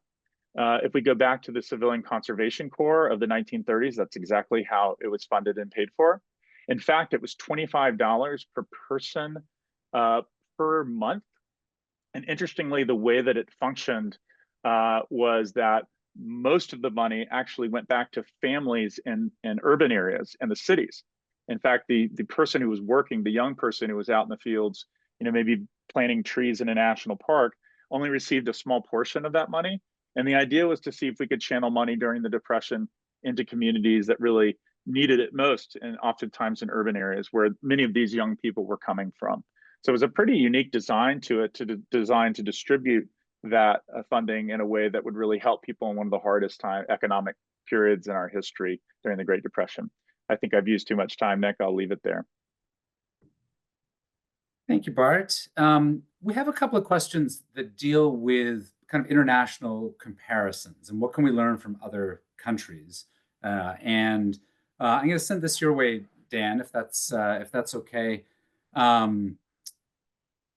If we go back to the Civilian Conservation Corps of the 1930s, that's exactly how it was funded and paid for. In fact, it was $25 per person per month. And interestingly, the way that it functioned was that most of the money actually went back to families in urban areas and the cities. In fact, the person who was working, the young person who was out in the fields, maybe planting trees in a national park, only received a small portion of that money. And the idea was to see if we could channel money during the Depression into communities that really needed it most, and oftentimes in urban areas where many of these young people were coming from. So it was a pretty unique design to it, design to distribute that funding in a way that would really help people in one of the hardest economic periods in our history during the Great Depression. I think I've used too much time, Nick. I'll leave it there. Thank you, Bart. We have a couple of questions that deal with kind of international comparisons and what can we learn from other countries. I'm going to send this your way, Dan, if that's okay.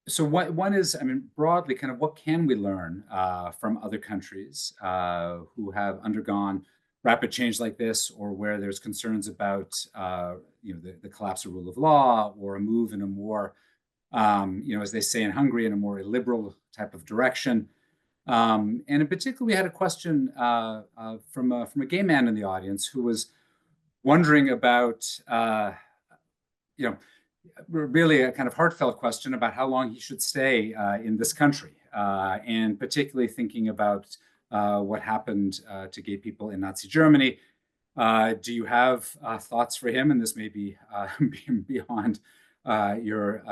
So one is, I mean, broadly, kind of what can we learn from other countries who have undergone rapid change like this, or where there's concerns about the collapse of rule of law, or a move in a more as they say in Hungary, in a more liberal type of direction. And in particular, we had a question from a gay man in the audience who was wondering about, really a kind of heartfelt question about how long he should stay in this country, and particularly thinking about what happened to gay people in Nazi Germany. Do you have thoughts for him? And this may be beyond your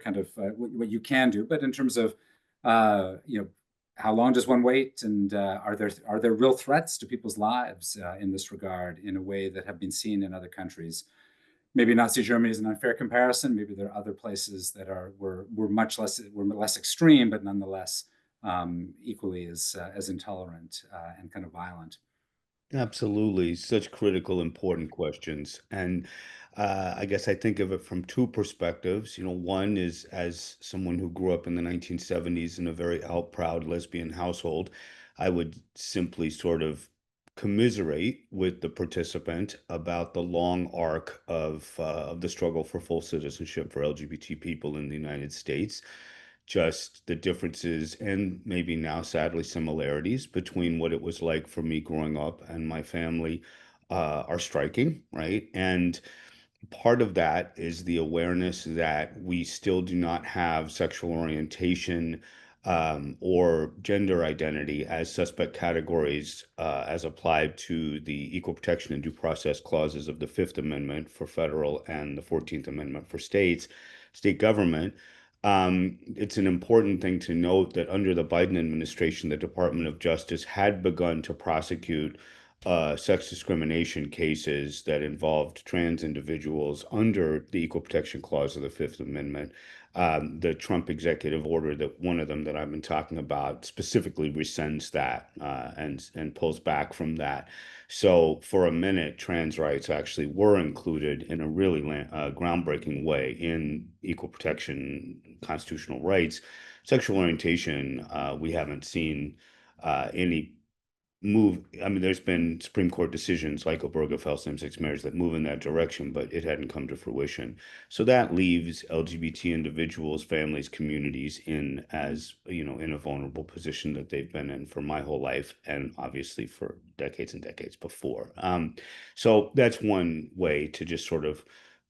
kind of what you can do, but in terms of how long does one wait, and are there real threats to people's lives in this regard, in a way that have been seen in other countries? Maybe Nazi Germany is an unfair comparison. Maybe there are other places that were less extreme, but nonetheless equally as intolerant and kind of violent. Absolutely. Such critical, important questions. And I guess I think of it from two perspectives. One is, as someone who grew up in the 1970s in a very out proud lesbian household, I would simply sort of commiserate with the participant about the long arc of the struggle for full citizenship for LGBT people in the United States. Just the differences, and maybe now sadly similarities, between what it was like for me growing up and my family are striking, right? And part of that is the awareness that we still do not have sexual orientation or gender identity as suspect categories as applied to the equal protection and due process clauses of the Fifth Amendment for federal and the 14th Amendment for state government. It's an important thing to note that under the Biden administration, the Department of Justice had begun to prosecute sex discrimination cases that involved trans individuals under the Equal Protection Clause of the Fifth Amendment. The Trump executive order, that one of them that I've been talking about, specifically rescinds that and pulls back from that. So for a minute, trans rights actually were included in a really groundbreaking way in equal protection constitutional rights. Sexual orientation, we haven't seen any move. I mean, there's been Supreme Court decisions like Obergefell same-sex marriage that move in that direction, but it hadn't come to fruition. So that leaves LGBT individuals, families, communities in a vulnerable position that they've been in for my whole life, and obviously for decades and decades before. So that's one way to just sort of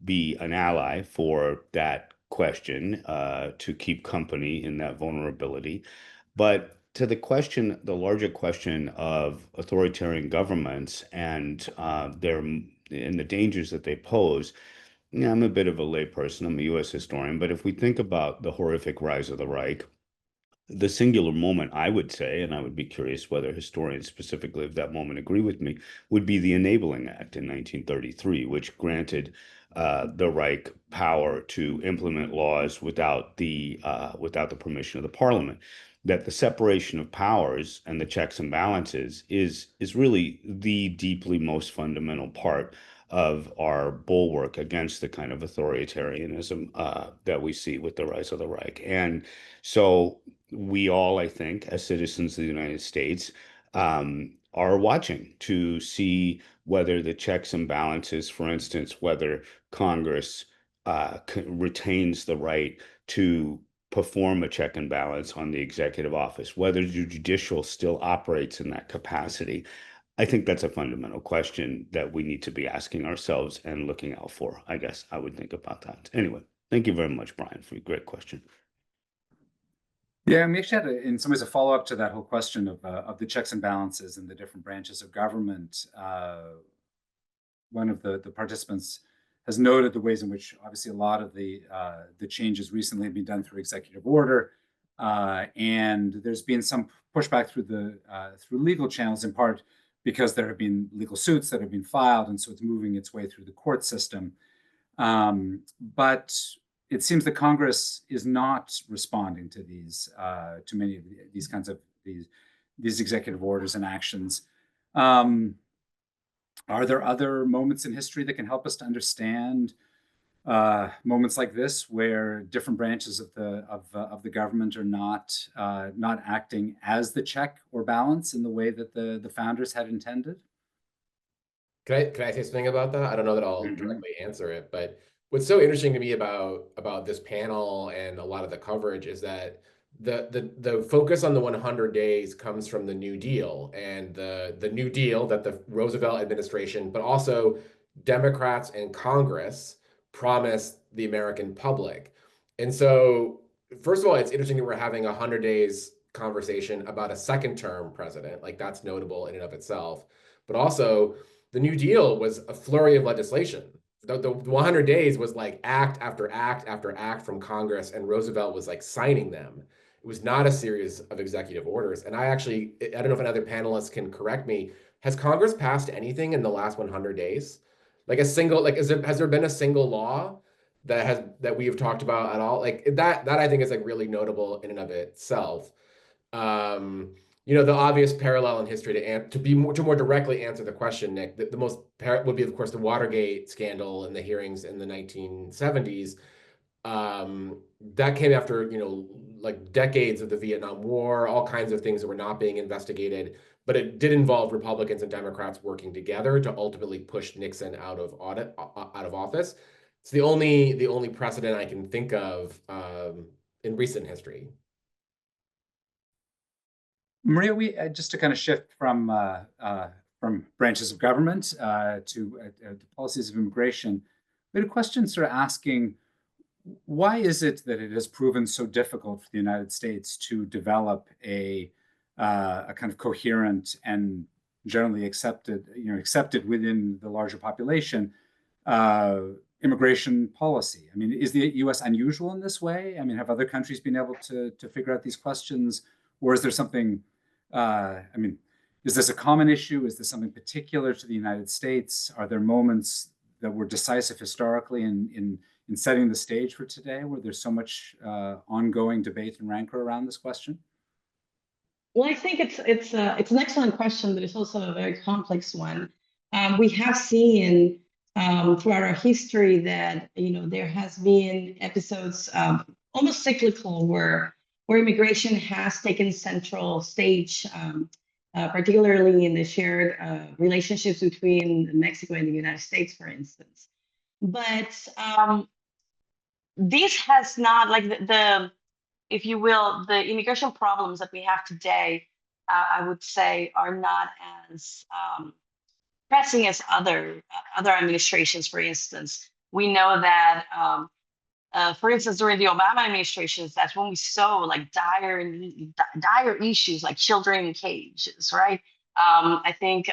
be an ally for that question, to keep company in that vulnerability. But to the larger question of authoritarian governments and the dangers that they pose, I'm a bit of a layperson. I'm a U.S. historian, but if we think about the horrific rise of the Reich, the singular moment, I would say, and I would be curious whether historians specifically of that moment agree with me, would be the Enabling Act in 1933, which granted the Reich power to implement laws without the permission of the parliament. That the separation of powers and the checks and balances is really the deeply most fundamental part of our bulwark against the kind of authoritarianism that we see with the rise of the Reich. And so we all, I think, as citizens of the United States, are watching to see whether the checks and balances, for instance, whether Congress retains the right to perform a check and balance on the executive office, whether the judicial still operates in that capacity. I think that's a fundamental question that we need to be asking ourselves and looking out for. I guess I would think about that. Anyway, thank you very much, Brian, for a great question. Yeah, and we actually had, in some ways, a follow-up to that whole question of the checks and balances and the different branches of government. One of the participants has noted the ways in which obviously a lot of the changes recently have been done through executive order, and there's been some pushback through legal channels, in part because there have been legal suits that have been filed, and so it's moving its way through the court system. But it seems that Congress is not responding to these, to many of these kinds of these executive orders and actions. Are there other moments in history that can help us to understand moments like this, where different branches of the government are not acting as the check or balance in the way that the founders had intended? Can I say something about that? I don't know that I'll directly answer it, but what's so interesting to me about this panel and a lot of the coverage is that the focus on the 100 days comes from the New Deal, and the New Deal that the Roosevelt administration, but also Democrats and Congress, promised the American public. And so, first of all, it's interesting that we're having 100 days conversation about a second-term president. Like, that's notable in and of itself. But also, the New Deal was a flurry of legislation. The 100 days was like act after act after act from Congress, and Roosevelt was like signing them. It was not a series of executive orders. And I don't know if another panelist can correct me. Has Congress passed anything in the last 100 days? Like has there been a single law that we have talked about at all? Like that I think is like really notable in and of itself. The obvious parallel in history to more directly answer the question, Nick, the most would be, of course, the Watergate scandal and the hearings in the 1970s. That came after, like decades of the Vietnam War, all kinds of things that were not being investigated, but it did involve Republicans and Democrats working together to ultimately push Nixon out of office. It's the only precedent I can think of in recent history. Maria, we just to kind of shift from branches of government to policies of immigration, we had a question sort of asking, why is it that it has proven so difficult for the United States to develop a kind of coherent and generally accepted within the larger population immigration policy? I mean, is the U.S. unusual in this way? I mean, have other countries been able to figure out these questions, or is there something? Is this a common issue? Is this something particular to the United States? Are there moments that were decisive historically in setting the stage for today, where there's so much ongoing debate and rancor around this question? Well, I think it's an excellent question, but it's also a very complex one. We have seen throughout our history that there has been episodes almost cyclical where immigration has taken central stage, particularly in the shared relationships between Mexico and the United States, for instance. But this has not, like if you will, the immigration problems that we have today, I would say, are not as pressing as other administrations. For instance, we know that, for instance, during the Obama administrations, that's when we saw like dire issues like children in cages, right? I think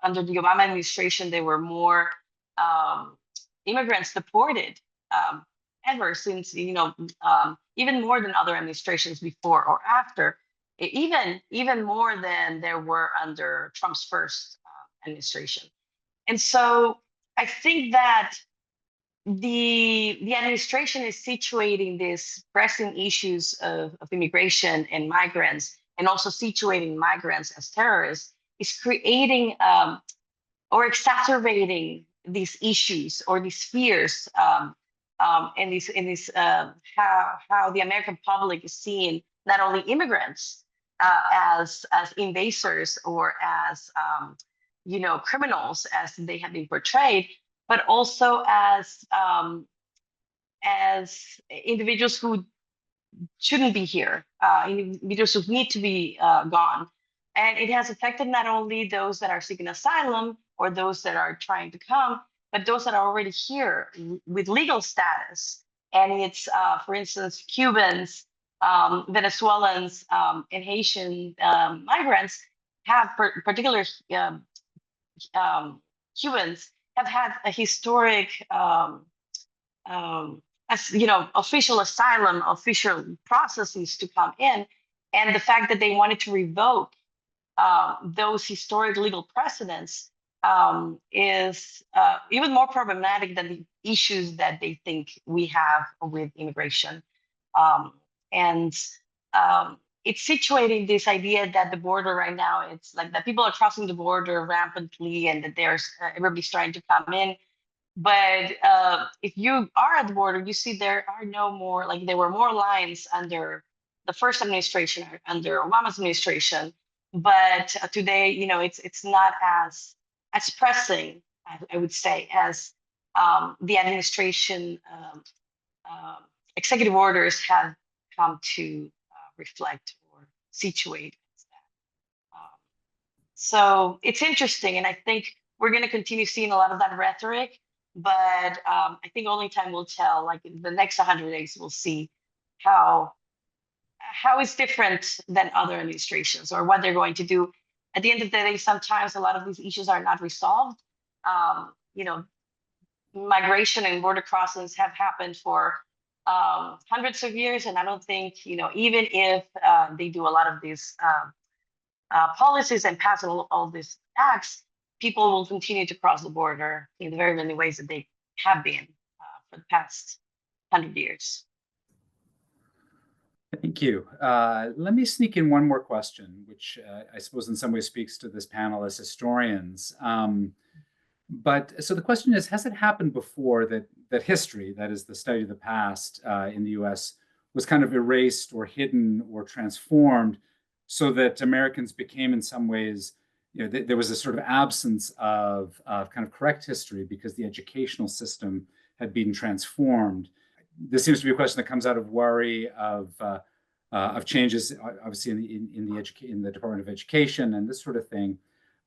under the Obama administration, there were more immigrants deported ever since, even more than other administrations before or after, even more than there were under Trump's first administration. And so I think that the administration is situating these pressing issues of immigration and migrants, and also situating migrants as terrorists, is creating or exacerbating these issues or these fears, and these how the American public is seeing not only immigrants as invasors or as criminals as they have been portrayed, but also as individuals who shouldn't be here, individuals who need to be gone. And it has affected not only those that are seeking asylum or those that are trying to come, but those that are already here with legal status. And it's, for instance, Cubans, Venezuelans, and Haitian migrants have particular Cubans have had a historic, as you know, official asylum, official processes to come in, and the fact that they wanted to revoke those historic legal precedents is even more problematic than the issues that they think we have with immigration. And it's situating this idea that the border right now, it's like that people are crossing the border rampantly and that there's everybody's trying to come in. But if you are at the border, you see there are no more, like there were more lines under the first administration, under Obama's administration. But today, you know, it's not as pressing, I would say, as the administration executive orders have come to reflect or situate as that. So it's interesting, and I think we're going to continue seeing a lot of that rhetoric. But I think only time will tell. Like in the next 100 days, we'll see how it's different than other administrations or what they're going to do. At the end of the day, sometimes a lot of these issues are not resolved. You know, migration and border crossings have happened for hundreds of years, and I don't think, you know, even if they do a lot of these policies and pass all these acts, people will continue to cross the border in the very many ways that they have been for the past 100 years. Thank you. Let me sneak in one more question, which I suppose in some way speaks to this panel as historians. But so the question is, has it happened before that history, that is the study of the past in the US, was kind of erased or hidden or transformed so that Americans became in some ways, you know, there was a sort of absence of kind of correct history because the educational system had been transformed? This seems to be a question that comes out of worry of changes, obviously in the Department of Education and this sort of thing,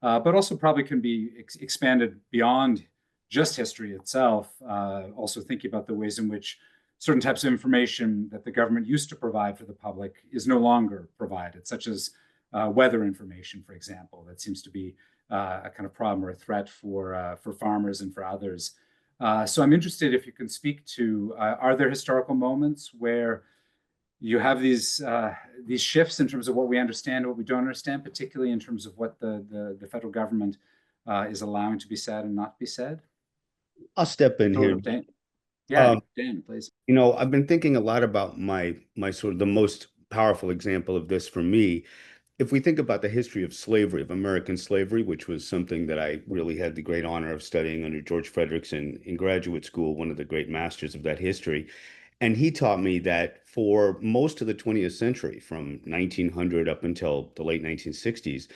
but also probably can be expanded beyond just history itself. Also thinking about the ways in which certain types of information that the government used to provide for the public is no longer provided, such as weather information, for example, that seems to be a kind of problem or a threat for farmers and for others. So I'm interested if you can speak to, are there historical moments where you have these shifts in terms of what we understand, what we don't understand, particularly in terms of what the federal government is allowing to be said and not be said? I'll step in here. Dan. Yeah, Dan, please. You know, I've been thinking a lot about my sort of the most powerful example of this for me. If we think about the history of slavery, of American slavery, which was something that I really had the great honor of studying under George Frederickson in graduate school, one of the great masters of that history. And he taught me that for most of the 20th century, from 1900 up until the late 1960s,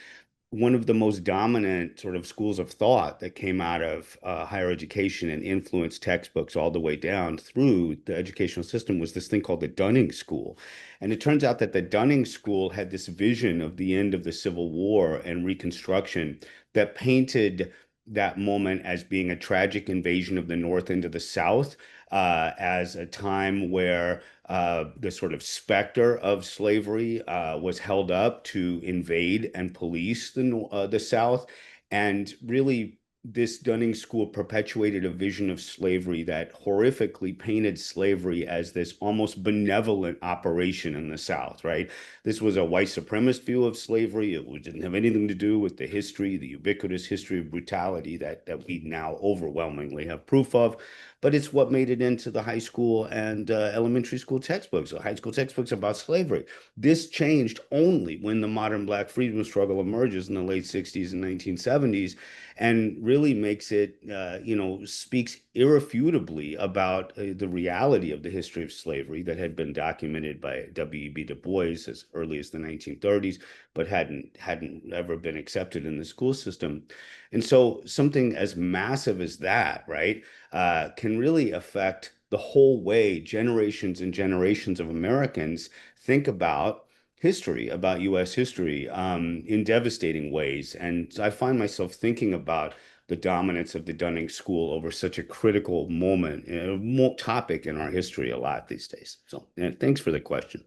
one of the most dominant sort of schools of thought that came out of higher education and influenced textbooks all the way down through the educational system was this thing called the Dunning School. And it turns out that the Dunning School had this vision of the end of the Civil War and Reconstruction that painted that moment as being a tragic invasion of the North into the South, as a time where the sort of specter of slavery was held up to invade and police the South. And really, this Dunning School perpetuated a vision of slavery that horrifically painted slavery as this almost benevolent operation in the South, right? This was a white supremacist view of slavery. It didn't have anything to do with the history, the ubiquitous history of brutality that we now overwhelmingly have proof of. But it's what made it into the high school and elementary school textbooks, or high school textbooks about slavery. This changed only when the modern Black freedom struggle emerges in the late 60s and 1970s, and really makes it, you know, speaks irrefutably about the reality of the history of slavery that had been documented by W.E.B. Du Bois as early as the 1930s, but hadn't ever been accepted in the school system. And so something as massive as that, right, can really affect the whole way generations and generations of Americans think about history, about U.S. history, in devastating ways. And I find myself thinking about the dominance of the Dunning School over such a critical moment, topic in our history a lot these days. So thanks for the question.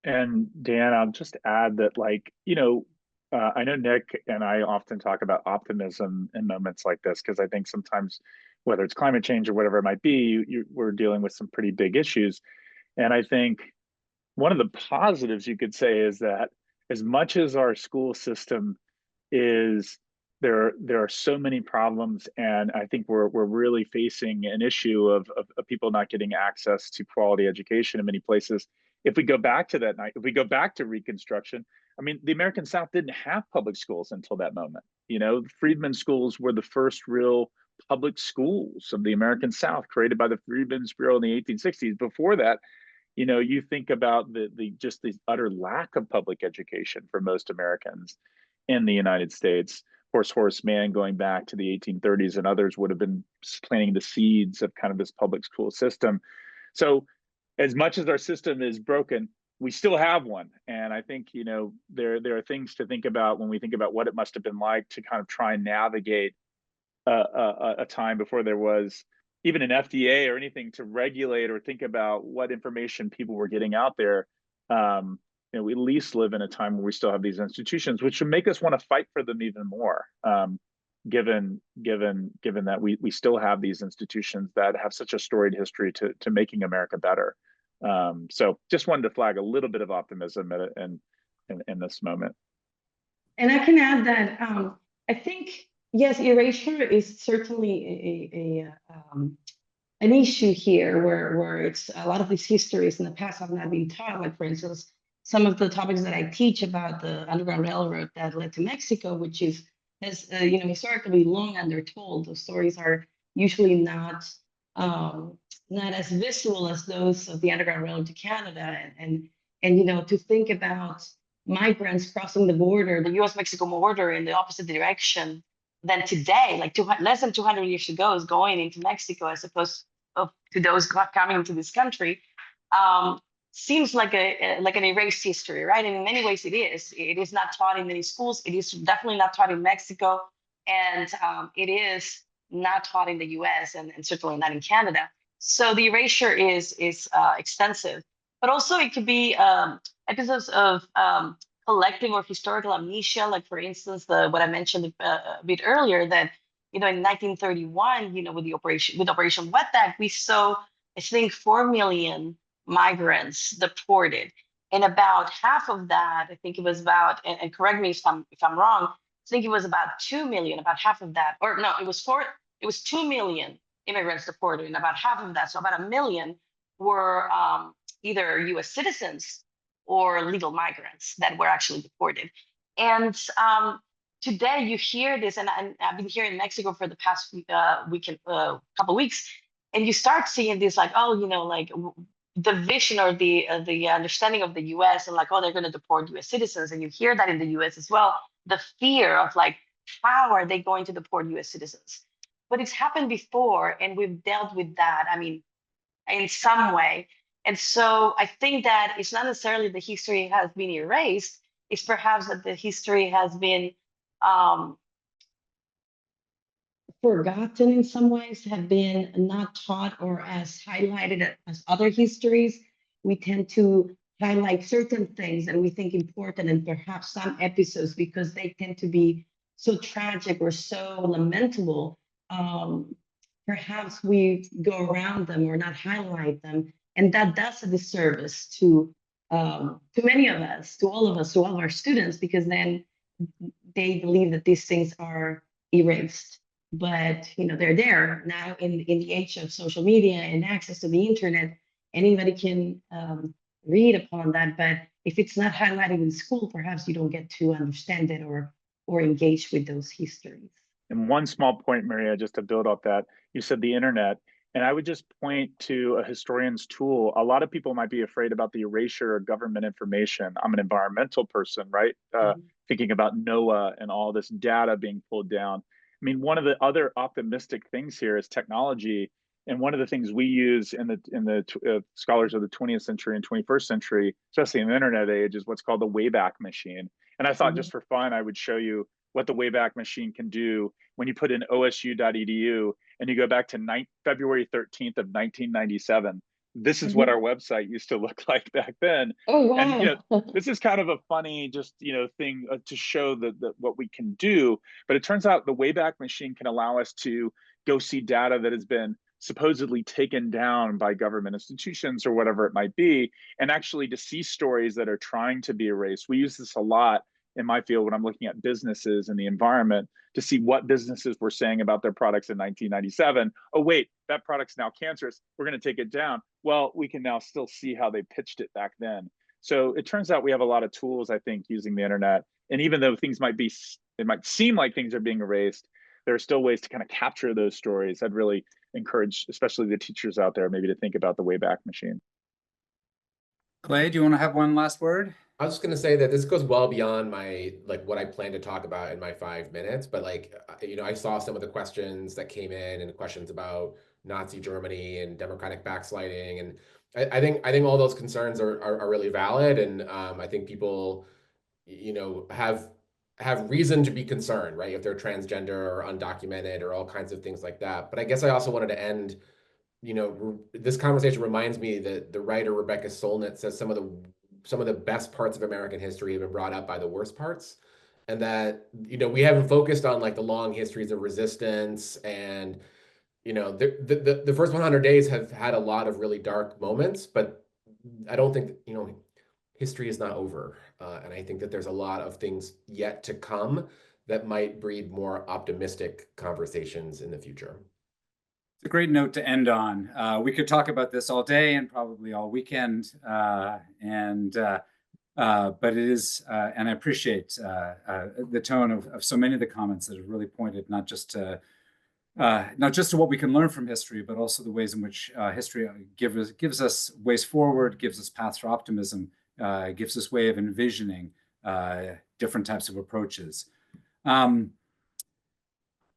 And Dan, I'll just add that, like, you know, I know Nick and I often talk about optimism in moments like this, because I think sometimes, whether it's climate change or whatever it might be, we're dealing with some pretty big issues. And I think one of the positives you could say is that as much as our school system is there are so many problems, and I think we're really facing an issue of people not getting access to quality education in many places. If we go back to that night, if we go back to Reconstruction, I mean, the American South didn't have public schools until that moment. You know, Freedmen schools were the first real public schools of the American South, created by the Freedmen's Bureau in the 1860s. Before that, you know, you think about the just the utter lack of public education for most Americans in the United States. Of course, Horace Mann, going back to the 1830s, and others would have been planting the seeds of kind of this public school system. So as much as our system is broken, we still have one. And I think, you know, there are things to think about when we think about what it must have been like to kind of try and navigate a time before there was even an FDA or anything to regulate or think about what information people were getting out there. You know, we at least live in a time where we still have these institutions, which should make us want to fight for them even more. Given that we still have these institutions that have such a storied history to making America better. So just wanted to flag a little bit of optimism in this moment. And I can add that I think, yes, erasure is certainly an issue here where it's a lot of these histories in the past have not been taught. Like, for instance, some of the topics that I teach about the Underground Railroad that led to Mexico, which has you know, historically long undertold. Those stories are usually not as visual as those of the Underground Railroad to Canada, and you know, to think about migrants crossing the border, the U.S.-Mexico border, in the opposite direction than today, like less than 200 years ago, is going into Mexico as opposed to those coming into this country. Seems like an erased history, right? And in many ways it is. It is not taught in many schools. It is definitely not taught in Mexico, and it is not taught in the U.S. and certainly not in Canada. So the erasure is extensive, but also it could be episodes of collective or historical amnesia, like, for instance, what I mentioned a bit earlier, that, you know, in 1931, you know, with Operation Wetback, we saw, I think, 4 million migrants deported, and about half of that, I think it was about, and correct me if I'm wrong, I think it was about 2 million, about half of that, or no, it was 2 million immigrants deported, and about half of that, so about 1 million, were either U.S. citizens or legal migrants that were actually deported. And today you hear this, and I've been here in Mexico for the past couple weeks, and you start seeing this, like, oh, you know, like the vision or the understanding of the U.S. and like, oh, they're going to deport U.S. citizens, and you hear that in the U.S. as well. The fear of like, how are they going to deport U.S. citizens? But it's happened before, and we've dealt with that, I mean, in some way. And so I think that it's not necessarily the history has been erased, it's perhaps that the history has been forgotten in some ways, have been not taught or as highlighted as other histories. We tend to highlight certain things that we think important, and perhaps some episodes, because they tend to be so tragic or so lamentable, perhaps we go around them or not highlight them, and that does a disservice to many of us, to all of us, to all of our students, because then they believe that these things are erased. But you know, they're there now in the age of social media and access to the internet. Anybody can read upon that, but if it's not highlighted in school, perhaps you don't get to understand it or engage with those histories. And one small point, Maria, just to build off that, you said the internet, and I would just point to a historian's tool. A lot of people might be afraid about the erasure of government information. I'm an environmental person, right? Thinking about NOAA and all this data being pulled down. I mean, one of the other optimistic things here is technology. And one of the things we use in the scholars of the 20th century and 21st century, especially in the internet age, is what's called the Wayback Machine. And I thought just for fun, I would show you what the Wayback Machine can do when you put in osu.edu and you go back to February 13th of 1997. this is what our website used to look like back then. Oh, wow. And this is kind of a funny just thing to show what we can do. But it turns out the Wayback Machine can allow us to go see data that has been supposedly taken down by government institutions or whatever it might be, and actually to see stories that are trying to be erased. We use this a lot in my field when I'm looking at businesses and the environment to see what businesses were saying about their products in 1997. Oh, wait, that product's now cancerous. We're going to take it down. Well, we can now still see how they pitched it back then. So it turns out we have a lot of tools, I think, using the internet. And even though it might seem like things are being erased, there are still ways to kind of capture those stories. I'd really encourage, especially the teachers out there, maybe to think about the Wayback Machine. Clay, do you want to have one last word? I was just going to say that this goes well beyond my, what I plan to talk about in my 5 minutes, but I saw some of the questions that came in and questions about Nazi Germany and democratic backsliding. And I think all those concerns are really valid. And I think people, have reason to be concerned, right? If they're transgender or undocumented or all kinds of things like that. But I guess I also wanted to end, this conversation reminds me that the writer Rebecca Solnit says some of the best parts of American history have been brought up by the worst parts. And that, we haven't focused on the long histories of resistance. And, the first 100 days have had a lot of really dark moments, but I don't think, history is not over. And I think that there's a lot of things yet to come that might breed more optimistic conversations in the future. It's a great note to end on. We could talk about this all day and probably all weekend. But it is, and I appreciate the tone of so many of the comments that have really pointed not just to what we can learn from history, but also the ways in which history gives us ways forward, gives us paths for optimism, gives us way of envisioning different types of approaches.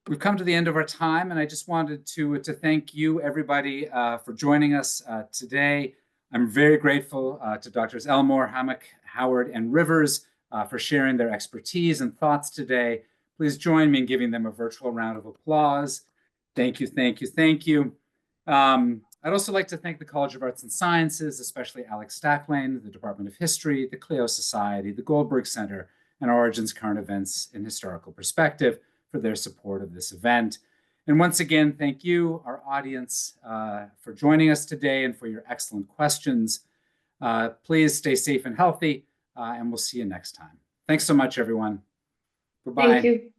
We've come to the end of our time, and I just wanted to thank you, everybody, for joining us today. I'm very grateful to Drs. Elmore, Hammack, Howard, and Rivers for sharing their expertise and thoughts today. Please join me in giving them a virtual round of applause. Thank you, thank you, thank you. I'd also like to thank the College of Arts and Sciences, especially Alex Stacklane, the Department of History, the Clio Society, the Goldberg Center, and Origins Current Events in Historical Perspective for their support of this event. And once again, thank you, our audience, for joining us today and for your excellent questions. Please stay safe and healthy, and we'll see you next time. Thanks so much, everyone. Goodbye. Thank you.